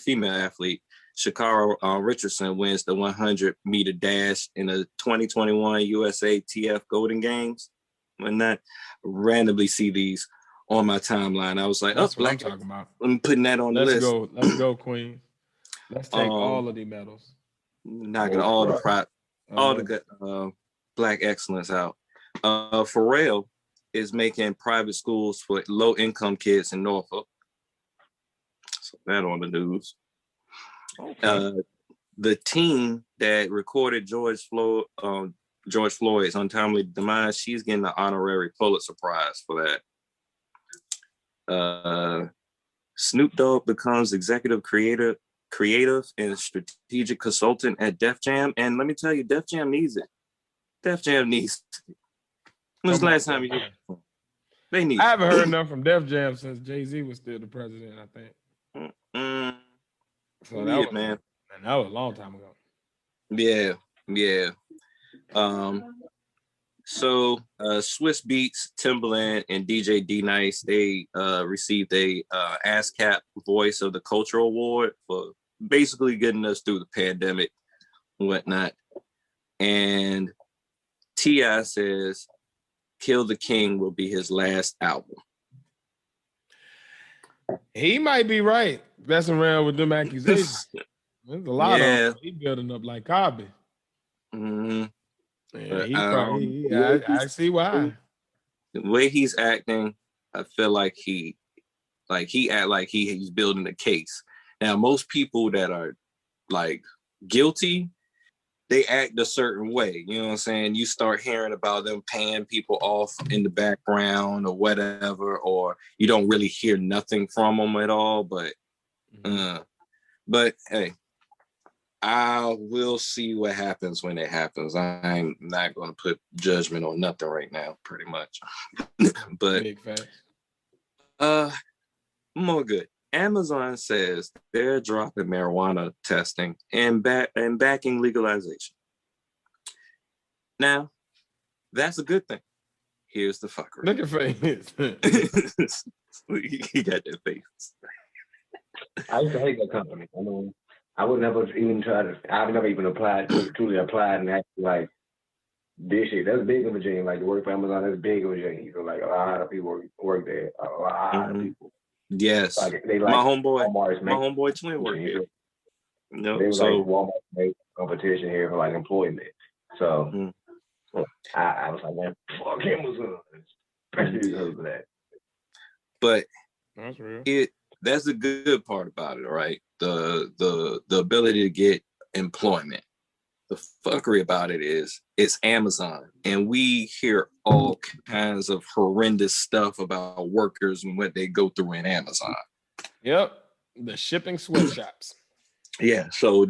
female athlete, Shakara Richardson, wins the 100-meter dash in the 2021 USA TF Golden Games. When I randomly see these on my timeline, I was like, that's what I'm talking about. I'm putting that on the list. Let's go, Queen. Let's take all of the medals. Knocking all the good black excellence out. Pharrell is making private schools for low-income kids in Norfolk. So that on the news. Okay. The team that recorded George Floyd's untimely demise, she's getting an honorary Pulitzer Prize for that. Snoop Dogg becomes executive creative and strategic consultant at Def Jam. And let me tell you, Def Jam needs it. Def Jam needs it. When's the last time you heard it? They need it. I haven't heard enough from Def Jam since Jay-Z was still the president, I think. So that was, man. And that was a long time ago. Yeah. So Swiss Beats, Timbaland, and DJ D-Nice, they received a ASCAP Voice of the Culture Award for basically getting us through the pandemic and whatnot. And T.I. says Kill the King will be his last album. He might be right. Messing around with them accusations. There's a lot of them. He building up like Cosby. Mm-hmm. Yeah, I see why. The way he's acting, I feel like he act like he's building a case. Now, most people that are like guilty, they act a certain way. You know what I'm saying? You start hearing about them paying people off in the background or whatever, or you don't really hear nothing from them at all. But hey, I will see what happens when it happens. I'm not going to put judgment on nothing right now, pretty much. But big facts. More good. Amazon says they're dropping marijuana testing and backing legalization. Now, that's a good thing. Here's the fucker. Look at face. He got that face. I used to hate that company. I mean, I would never even try to. I've never even truly applied, and actually like this shit. That's big in Virginia. Like to work for Amazon, that's big in Virginia. So like a lot of people work there. A lot of people. Yes, like, they like my homeboy twin worked here. No, they were so like Walmart made competition here for like employment. So I was like, man, fuck Amazon, especially because of that. But that's real. That's the good part about it, right? The ability to get employment. The fuckery about it is it's Amazon, and we hear all kinds of horrendous stuff about workers and what they go through in Amazon. Yep, the shipping sweatshops. Yeah, so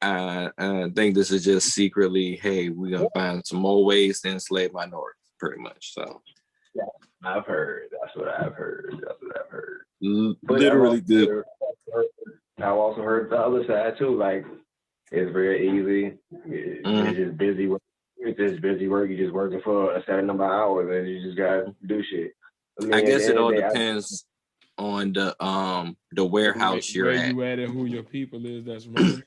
I think this is just secretly, hey, we're gonna find some more ways to enslave minorities, pretty much. So yeah, I've heard. That's what I've heard. Literally good. I've also heard the other side too. Like it's very easy. It's just busy work. It's just busy work. You're just working for a certain number of hours, and you just gotta do shit. I guess it all depends on the warehouse where you're at. You at and who your people is that's running.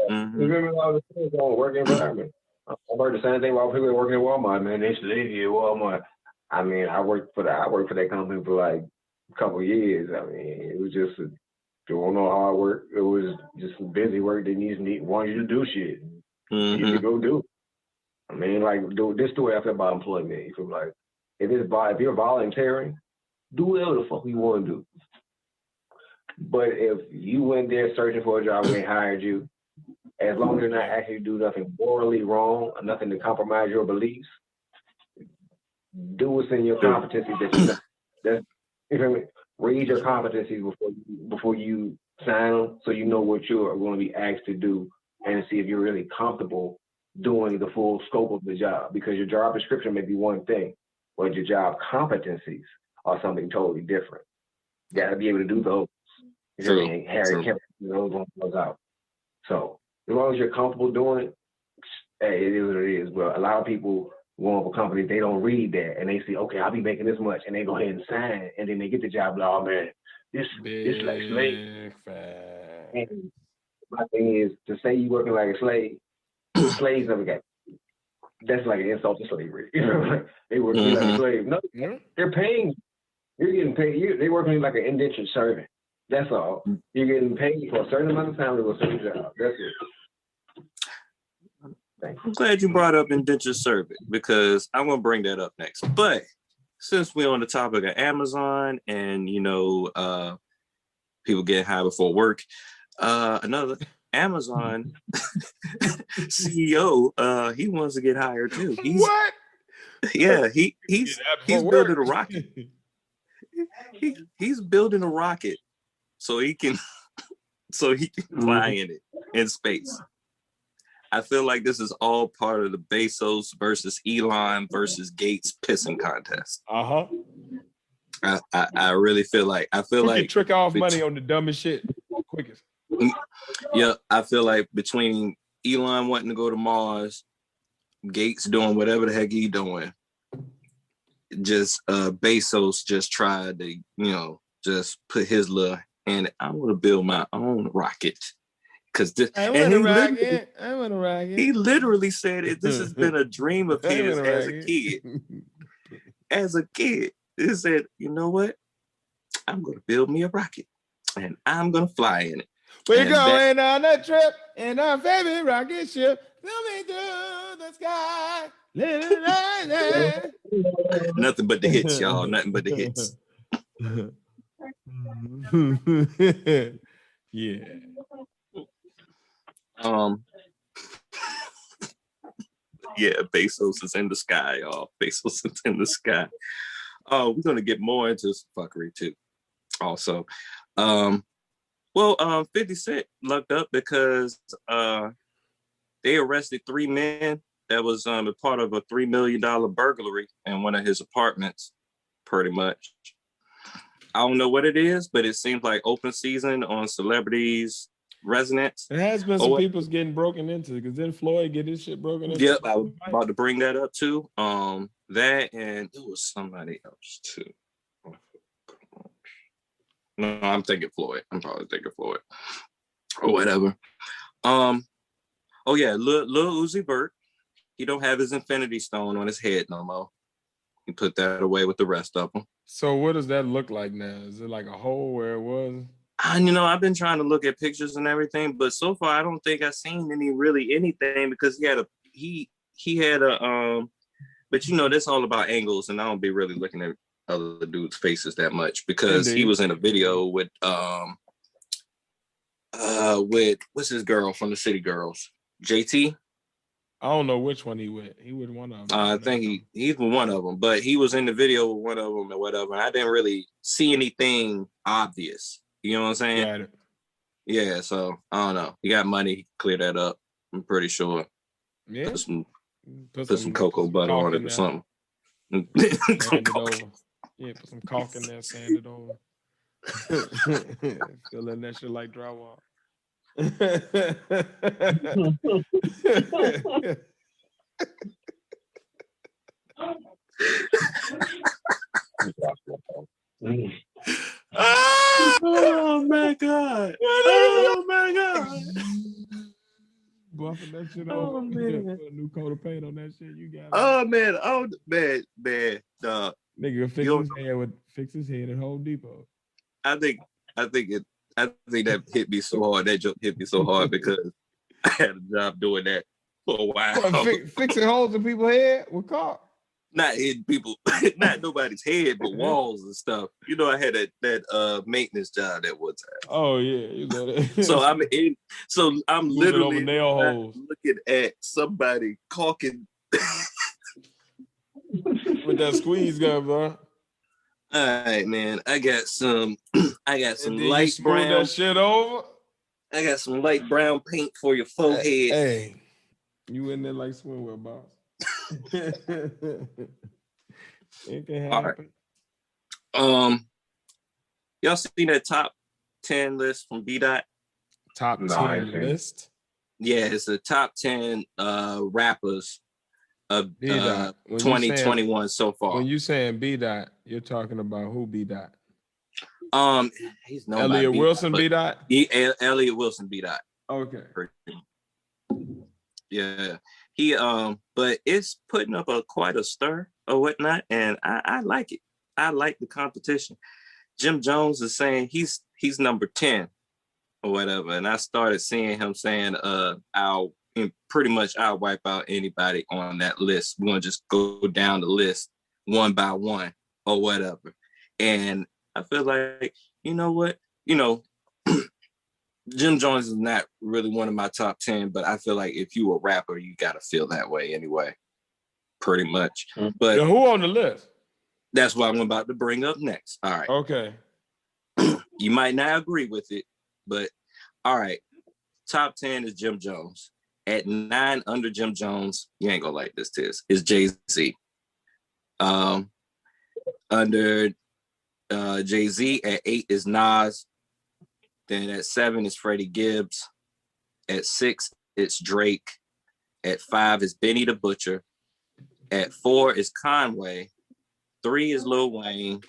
Remember all the things on work environment. I heard the same thing about people working at Walmart, man. They slave you at Walmart. I mean, I worked for that company for like a couple of years. I mean, it was just doing no hard work. It was just some busy work. They want you to do shit. You need to go do. I mean, like this the way I feel about employment. You feel like if you're volunteering, do whatever the fuck you want to do. But if you went there searching for a job and they hired you, as long as you're not actually do nothing morally wrong or nothing to compromise your beliefs, do what's in your competencies you feel me? Read your competencies before you sign them, so you know what you're going to be asked to do, and see if you're really comfortable doing the full scope of the job. Because your job description may be one thing, but your job competencies are something totally different. You got to be able to do those. Harry Kemp, those ones out. So as long as you're comfortable doing it, hey, it is what it is. But a lot of people going for companies, they don't read that, and they see, okay, I'll be making this much, and they go ahead and sign, and then they get the job. Like, oh man, this like slave. And my thing is to say you working like a slave. Slaves never got. That's like an insult to slavery. You know, like they working like a slave. No, they're paying. You're getting paid. They're working like an indentured servant. That's all. You're getting paid for a certain amount of time to do a certain job. That's it. I'm glad you brought up indentured servant, because I'm going to bring that up next. But since we're on the topic of Amazon and, people getting high before work, another Amazon CEO, he wants to get hired too. What? Yeah, he's building a rocket. He's building a rocket so he can fly in it in space. I feel like this is all part of the Bezos versus Elon versus Gates pissing contest. I really feel like trick off money on the dumbest shit quickest. Yeah, I feel like between Elon wanting to go to Mars, Gates doing whatever the heck he doing, just Bezos just tried to just put his little hand. I want to build my own rocket Cause this, I and want a racket. he literally said it. This has been a dream of his as a kid. As a kid, he said, "You know what? I'm gonna build me a rocket, and I'm gonna fly in it. We're going on a trip in our favorite rocket ship, coming through the sky." Nothing but the hits, y'all. Nothing but the hits. Yeah. Yeah, Bezos is in the sky, y'all. Bezos is in the sky. Oh, we're gonna get more into some fuckery too. Also, 50 Cent lucked up because they arrested 3 men that was a part of a $3 million burglary in one of his apartments, pretty much. I don't know what it is, but it seems like open season on celebrities' residence. There has been some people's getting broken into, because then Floyd get his shit broken into. Yep, I was about to bring that up too. That, and it was somebody else too. No, I'm thinking Floyd. I'm probably thinking Floyd or whatever. Oh yeah, Lil Uzi Vert. He don't have his Infinity Stone on his head no more. He put that away with the rest of them. So what does that look like now? Is it like a hole where it was? I've been trying to look at pictures and everything, but so far I don't think I've seen anything because he had a but that's all about angles, and I don't be really looking at other dudes' faces that much because he was in a video with what's his girl from the City Girls, JT. I don't know which one he with. He with one of them. I think he's with one of them, but he was in the video with one of them or whatever. I didn't really see anything obvious. You know what I'm saying? Got it. Yeah, so I don't know. He got money, clear that up. I'm pretty sure. Yeah. Put some cocoa butter on it or something. Sand it over. Yeah, put some caulk in there, sand it over. Fill in that shit like drywall. Oh my god! Oh my god! Buffing that shit over. Put a new coat of paint on that shit. You got it. Oh man! Oh man! Nigga fix his head at Home Depot. I think that hit me so hard. That joke hit me so hard because I had a job doing that for a while. What, fixing holes in people's head with caulk? Not hitting people, not nobody's head, but walls and stuff. I had that maintenance job that one time. Oh yeah, that. So I'm literally nail holes, looking at somebody caulking with that squeeze gun, bro. All right, man. I got some light brown. That shit over. I got some light brown paint for your forehead. Hey, you in there like swimwear, boss. It can happen. All right. Y'all seen that top 10 list from B-Dot? Top 10 list? Yeah, it's a top 10 rappers of 2021 so far. When you saying B-Dot, you're talking about who B-Dot? He's nobody. Elliot Wilson B-Dot? Elliot Wilson B-Dot. Okay. Yeah. He but it's putting up quite a stir or whatnot, and I like it. I like the competition. Jim Jones is saying he's number 10 or whatever, and I started seeing him saying I'll wipe out anybody on that list. We're gonna just go down the list one by one or whatever. And I feel like, you know what? Jim Jones is not really one of my top 10, but I feel like if you a rapper, you gotta feel that way anyway, pretty much. But who on the list? That's what I'm about to bring up next. All right. Okay. You might not agree with it, but all right. Top 10 is Jim Jones. At 9 under Jim Jones, you ain't gonna like this, Tiz, is Jay-Z. Under Jay-Z at 8 is Nas. Then at 7 is Freddie Gibbs. At 6, it's Drake. At 5 is Benny the Butcher. At 4 is Conway. 3 is Lil Wayne.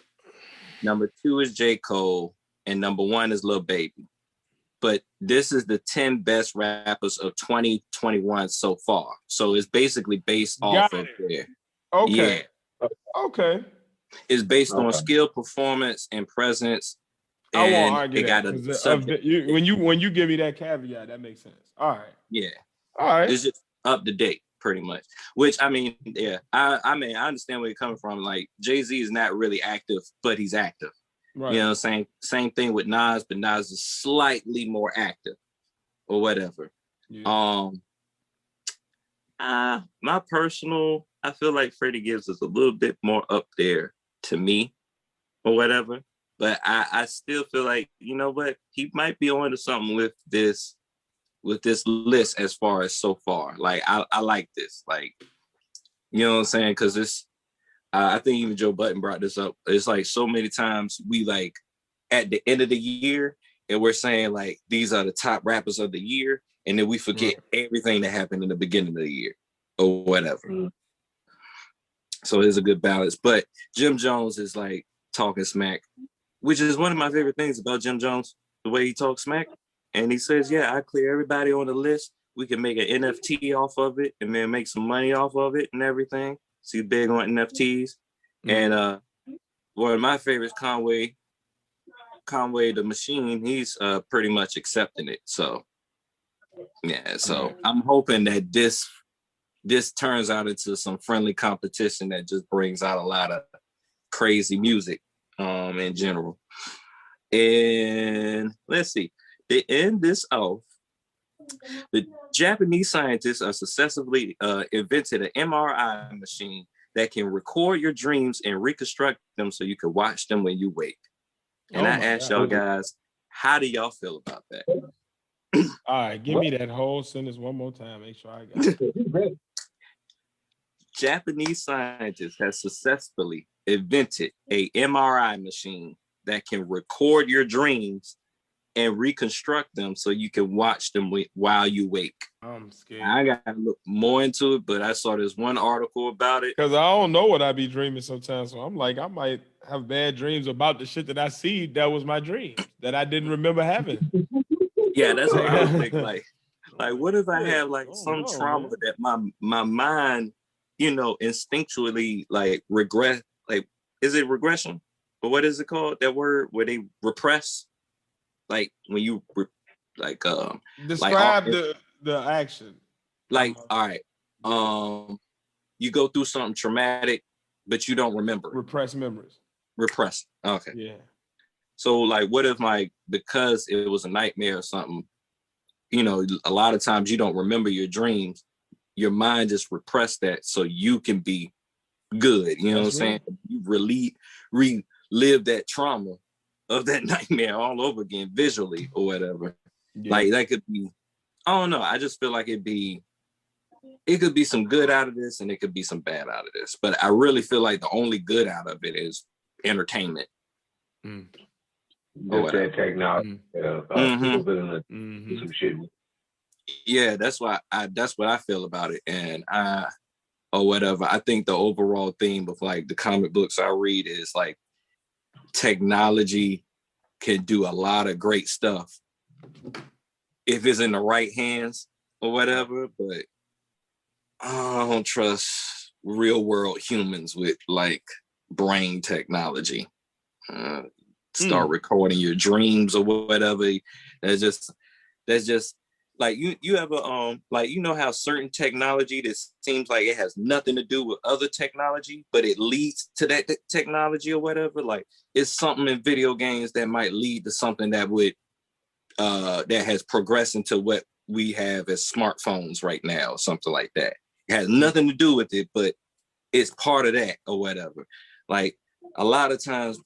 Number 2 is J. Cole. And number 1 is Lil Baby. but this is the 10 best rappers of 2021 so far. So it's basically based off of there. Okay. Yeah. Okay. It's based on skill, performance, and presence. I won't argue got that. a subject. When you give me that caveat, that makes sense. All right. Yeah. All right. It's just up to date, pretty much. Which I mean, yeah. I mean, I understand where you're coming from. Like Jay-Z is not really active, but he's active. Right. You know what I'm saying? Same thing with Nas, but Nas is slightly more active or whatever. Yeah. My personal, I feel like Freddie Gibbs is a little bit more up there to me or whatever. But I still feel like, you know what, he might be on to something with this list as far as so far. Like I like this. Like, you know what I'm saying? Because it's I think even Joe Budden brought this up. It's like so many times we like at the end of the year and we're saying like these are the top rappers of the year, and then we forget everything that happened in the beginning of the year or whatever. So it's a good balance. But Jim Jones is like talking smack, which is one of my favorite things about Jim Jones, the way he talks smack. And he says, yeah, I clear everybody on the list. We can make an NFT off of it and then make some money off of it and everything. So he's big on NFTs. And one of my favorites, Conway the Machine, he's pretty much accepting it. So yeah, so I'm hoping that this turns out into some friendly competition that just brings out a lot of crazy music in general. And let's see, they end this off. The Japanese scientists are successfully invented an MRI machine that can record your dreams and reconstruct them so you can watch them when you wake. And I asked y'all guys, how do y'all feel about that? All right, give me that whole sentence one more time. Make sure I got it. Japanese scientists have successfully invented a MRI machine that can record your dreams and reconstruct them so you can watch them while you wake. I'm scared. I gotta look more into it, but I saw this one article about it. Because I don't know what I be dreaming sometimes. So I'm like, I might have bad dreams about the shit that I see that was my dream that I didn't remember having. Yeah, that's what I was thinking. Like what if I have like some trauma that my mind, you know, instinctually like regret, like, is it regression? But what is it called? That word where they repress? Like when you describe the action. Like, all right, you go through something traumatic, but you don't remember. Repressed memories. Repress. Okay. Yeah. So like, what if because it was a nightmare or something, you know, a lot of times you don't remember your dreams, your mind just repressed that so you can be good. You know what I'm saying? You relive that trauma of that nightmare all over again visually or whatever. Yeah. Like that could be, I don't know. I just feel like it could be some good out of this and it could be some bad out of this. But I really feel like the only good out of it is entertainment. Just that technology. People feeling some shit. Yeah, that's what I feel about it. And or whatever. I think the overall theme of like the comic books I read is like technology can do a lot of great stuff if it's in the right hands or whatever, but I don't trust real world humans with like brain technology. Start recording your dreams or whatever. That's just like you have a like, you know how certain technology that seems like it has nothing to do with other technology, but it leads to that technology or whatever. Like it's something in video games that might lead to something that would that has progressed into what we have as smartphones right now, something like that. It has nothing to do with it, but it's part of that or whatever. Like a lot of times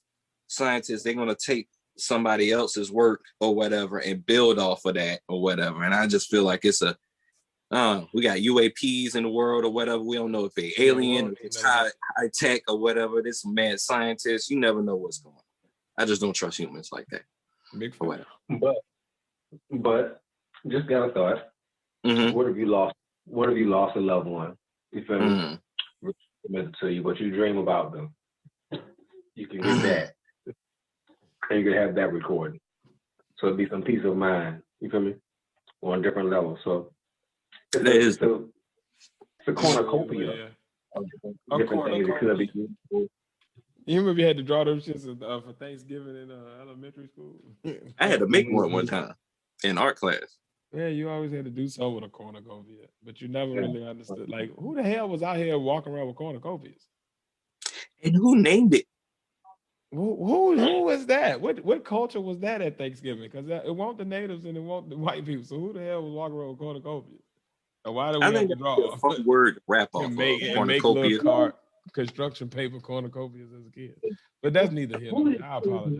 scientists, they're going to take somebody else's work or whatever and build off of that or whatever. And I just feel like it's we got UAPs in the world or whatever. We don't know if they're alien, if it's high tech or whatever. This some mad scientists. You never know what's going on. I just don't trust humans like that. Big or whatever. But just got a thought. What if you lost a loved one? You feel me? To you, but you dream about them. You can get that. And you can have that recording. So it'd be some peace of mind. You feel me? On a different level. So it's a cornucopia of different things. It could be. You remember you had to draw those shits for Thanksgiving in elementary school? I had to make one time in art class. Yeah, you always had to do something with a cornucopia, but you never really understood. Like, who the hell was out here walking around with cornucopias? And who named it? Who was that? What culture was that at Thanksgiving? Because it wasn't the natives and it wasn't the white people. So who the hell was walking around with cornucopias? And why do we have to draw? A fun word wrap off and make cornucopia. little construction paper cornucopias as a kid. But that's neither here nor there. I apologize.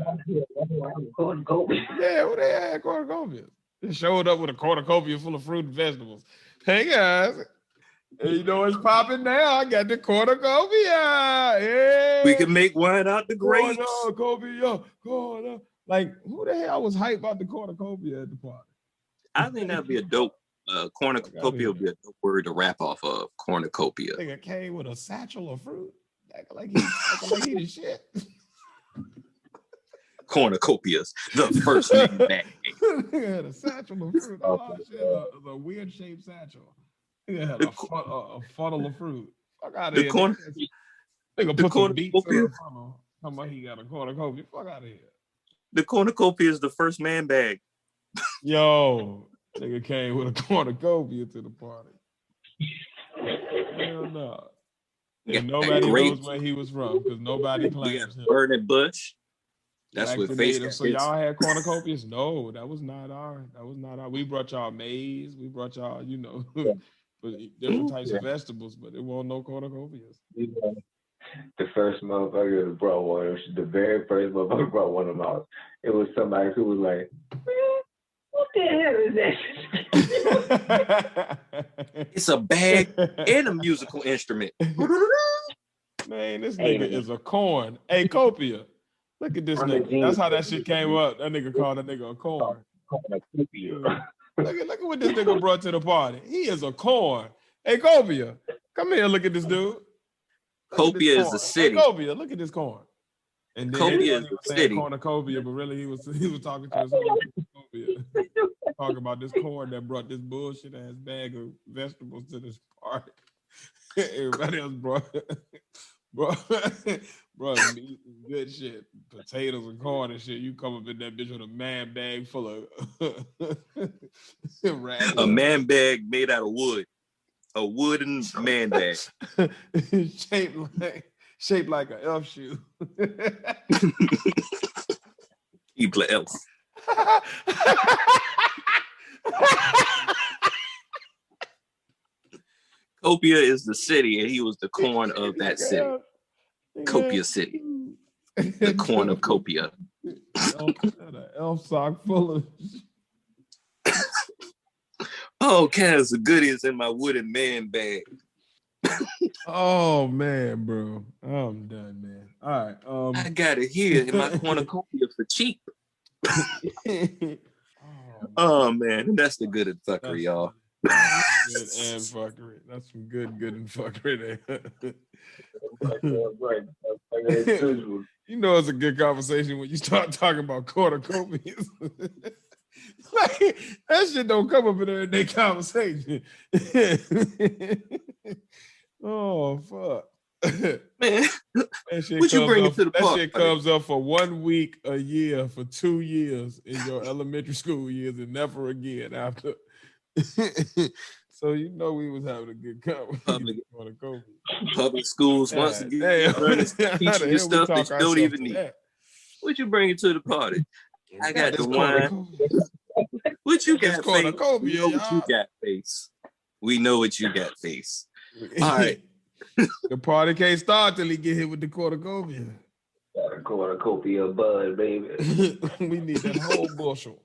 Yeah, who they had cornucopias? They showed up with a cornucopia full of fruit and vegetables. Hey guys, you know what's popping now? I got the cornucopia. Yeah. We can make wine out the grapes. Cornucopia. Like, who the hell was hype about the cornucopia at the party? I think that'd be a dope. Cornucopia would be a dope word to wrap off of. Cornucopia. Nigga came with a satchel of fruit. Like he the shit. Cornucopias, the first name bag. Had a satchel of fruit. Oh shit, a weird shaped satchel. Nigga had a funnel of fruit. Fuck out of here. Nigga put some beets in a funnel. How much he got a cornucopia? Fuck out of here. The cornucopia is the first man bag. Yo, nigga came with a cornucopia to the party. Hell no. And nobody knows where he was from because nobody claims him. Burning bush. That's what face. So y'all had cornucopias? No, that was not our. We brought y'all maize. We brought y'all, different types of vegetables, but it wasn't no cornucopias. The first motherfucker brought one. The very first motherfucker brought one of them out. It was somebody who was like, "What the hell is that?" It's a bag and a musical instrument. Man, this nigga is a corn. Hey, copia. Look at this nigga. That's how that shit came up. That nigga called that nigga a corn. Look at what this nigga brought to the party. He is a corn. Hey, Copia, come here. Look at this dude. Copia is a city. Hey, Copia, look at this corn. And then Copia is a city. Cornucopia, but really he was talking to his Copia. Talking about this corn that brought this bullshit ass bag of vegetables to this party. Everybody else brought meat and good shit, potatoes and corn and shit. You come up in that bitch with a man bag full of a man bag made out of wood, a wooden man bag, shaped like an elf shoe. Evil elf. Copia is the city, and he was the corn of that city. Copia City, the cornucopia. An elf sock full of. All kinds of goodies in my wooden man bag. Oh man, bro, I'm done, man. All right, I got it here in my cornucopia for cheap. Oh man, that's the good and fuckery, y'all. Good and fuckery. That's some good and fuckery there. You know it's a good conversation when you start talking about cornucopias. Like, that shit don't come up in everyday conversation. Oh fuck. Man, what you bring it to the park? That shit comes up for 1 week a year for 2 years in your elementary school years and never again after. So you know we was having a good conversation. Public schools once again teaching you stuff that you don't even need. What you bring it to the party? I got the wine. What you got, face? We know what you got, face. We know what you got, face. All right. The party can't start till he get hit with the cornucopia. Got a cornucopia bud, baby. We need that whole bushel.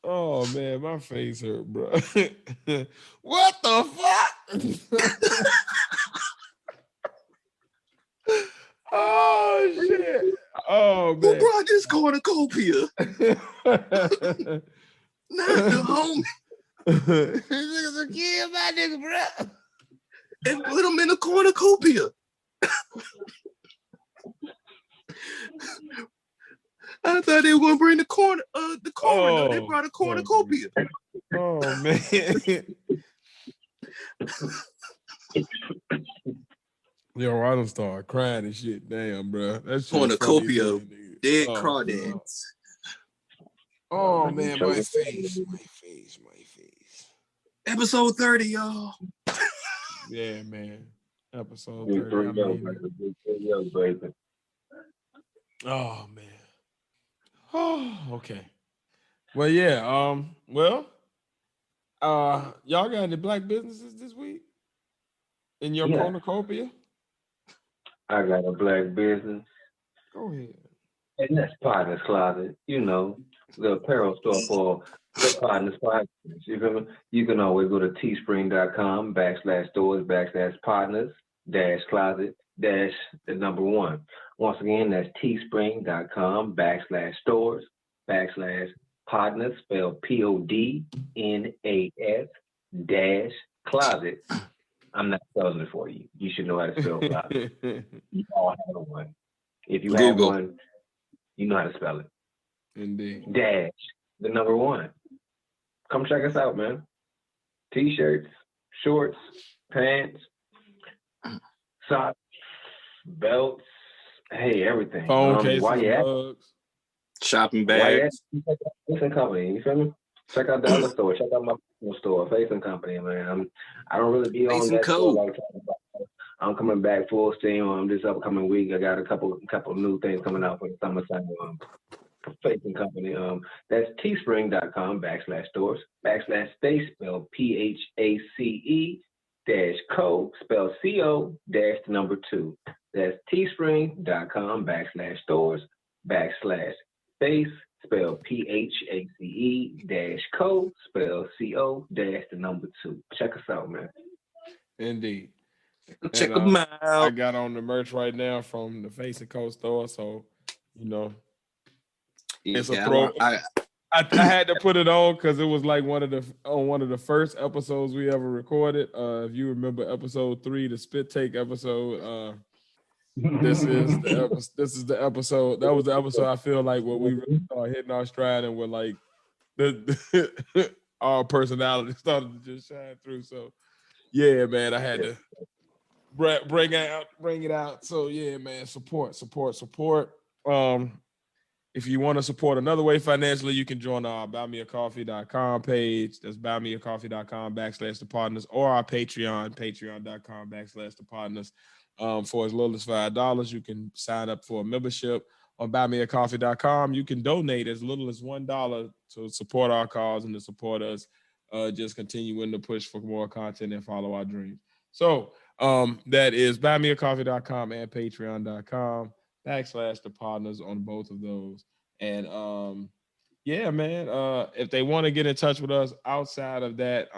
Oh man, my face hurt, bro. What the fuck? Oh shit. Oh man. Who brought this cornucopia? Not the homie. This nigga's a kid, my nigga, bro. And put him in a cornucopia. I thought they were gonna bring the coroner. They brought a cornucopia. Oh man. Yo, I done started crying and shit. Damn, bro. That shit Cornucopia of dead Oh, crawdads. oh man, my face. Episode 30, y'all. Yeah, man. Episode 30. I mean, oh man. Oh, okay. Well, yeah. Y'all got any black businesses this week in your cornucopia? I got a black business. Go ahead. And that's Podnas Closet. You know, the apparel store for the Podnas Closet. You feel me? You can always go to teespring.com/stores/Podnas-closet-1. Once again, that's teespring.com/stores/Podnas, spelled Podnas-closet. I'm not spelling it for you. You should know how to spell closet. You all have one. If you have one, you know how to spell it. Indeed. -1. Come check us out, man. T-shirts, shorts, pants, socks, belts, hey, everything. Phone cases, while you mugs. Shopping bags. Facing Company, you feel me? Check out the other store. Check out my store, Facing Company, man. I don't really be on that store like that. I'm coming back full steam this upcoming week. I got a couple new things coming out for the summertime. Facing Company. That's teespring.com/stores/space spelled PHACE-co spelled CO-2. That's teespring.com/stores/space spelled PHACE-co spelled CO-2. Check us out, man. Indeed. Check them out. I got on the merch right now from the Face and Co store, so you know it's a throw. I had to put it on because it was like one of the first episodes we ever recorded. If you remember episode 3, the spit take episode. This is the episode. That was the episode I feel like where we really started hitting our stride and we're like our personality started to just shine through. So yeah, man, I had to bring it out. So yeah, man, support. If you want to support another way financially, you can join our buymeacoffee.com page. That's buymeacoffee.com/thepartners, or our Patreon, patreon.com/thepartners. For as little as $5, you can sign up for a membership on buymeacoffee.com. You can donate as little as $1 to support our cause and to support us just continuing to push for more content and follow our dreams. So that is buymeacoffee.com and patreon.com/thepartners on both of those. And yeah, man, if they want to get in touch with us outside of that,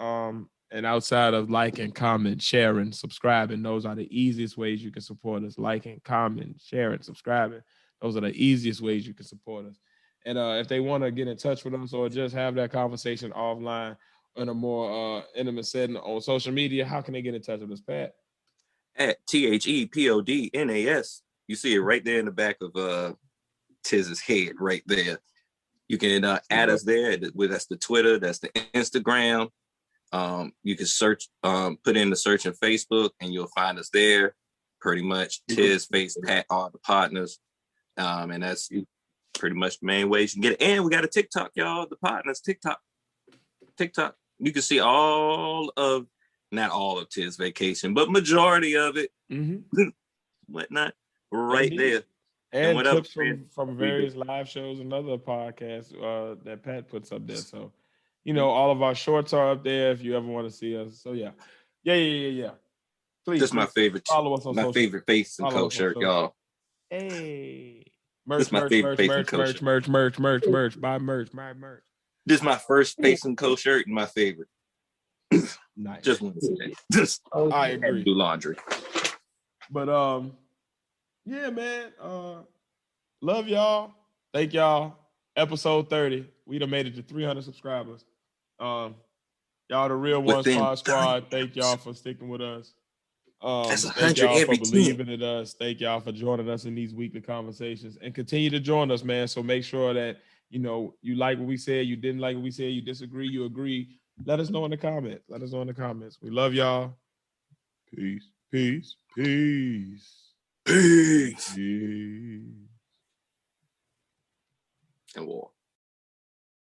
and outside of liking, comment, sharing, subscribing, those are the easiest ways you can support us. Liking, comment, sharing, subscribing. Those are the easiest ways you can support us. And if they want to get in touch with us or just have that conversation offline in a more intimate setting on social media, how can they get in touch with us, Pat? At THEPODNAS. You see it right there in the back of Tiz's head right there. You can add us there. That's the Twitter. That's the Instagram. You can search, put in the search in Facebook, and you'll find us there. Pretty much, Tiz, Face, Pat, all the partners, and that's pretty much the main ways you can get it. And we got a TikTok, y'all. The Partners TikTok. You can see not all of Tiz vacation, but majority of it, whatnot, right there. And clips from various live shows and other podcasts that Pat puts up there. So, you know, all of our shorts are up there if you ever want to see us. So yeah. Please. This is my favorite. Follow us on my social. Favorite Face and Co shirt, y'all. Hey. This is my favorite Face and Co shirt. Merch. Buy merch. This is my first Face and Co shirt and my favorite. Nice. Just want to say that. I agree. Do laundry. But yeah, man. Love y'all. Thank y'all. Episode 30. We done made it to 300 subscribers. Y'all the real One Squad. Thank y'all for sticking with us. That's Thank y'all 100 for every believing in us. Thank y'all for joining us in these weekly conversations, and continue to join us, man. So make sure that you like what we said, you didn't like what we said, you disagree, you agree. Let us know in the comments. Let us know in the comments. We love y'all. Peace, peace, peace, Peace. peace. And war.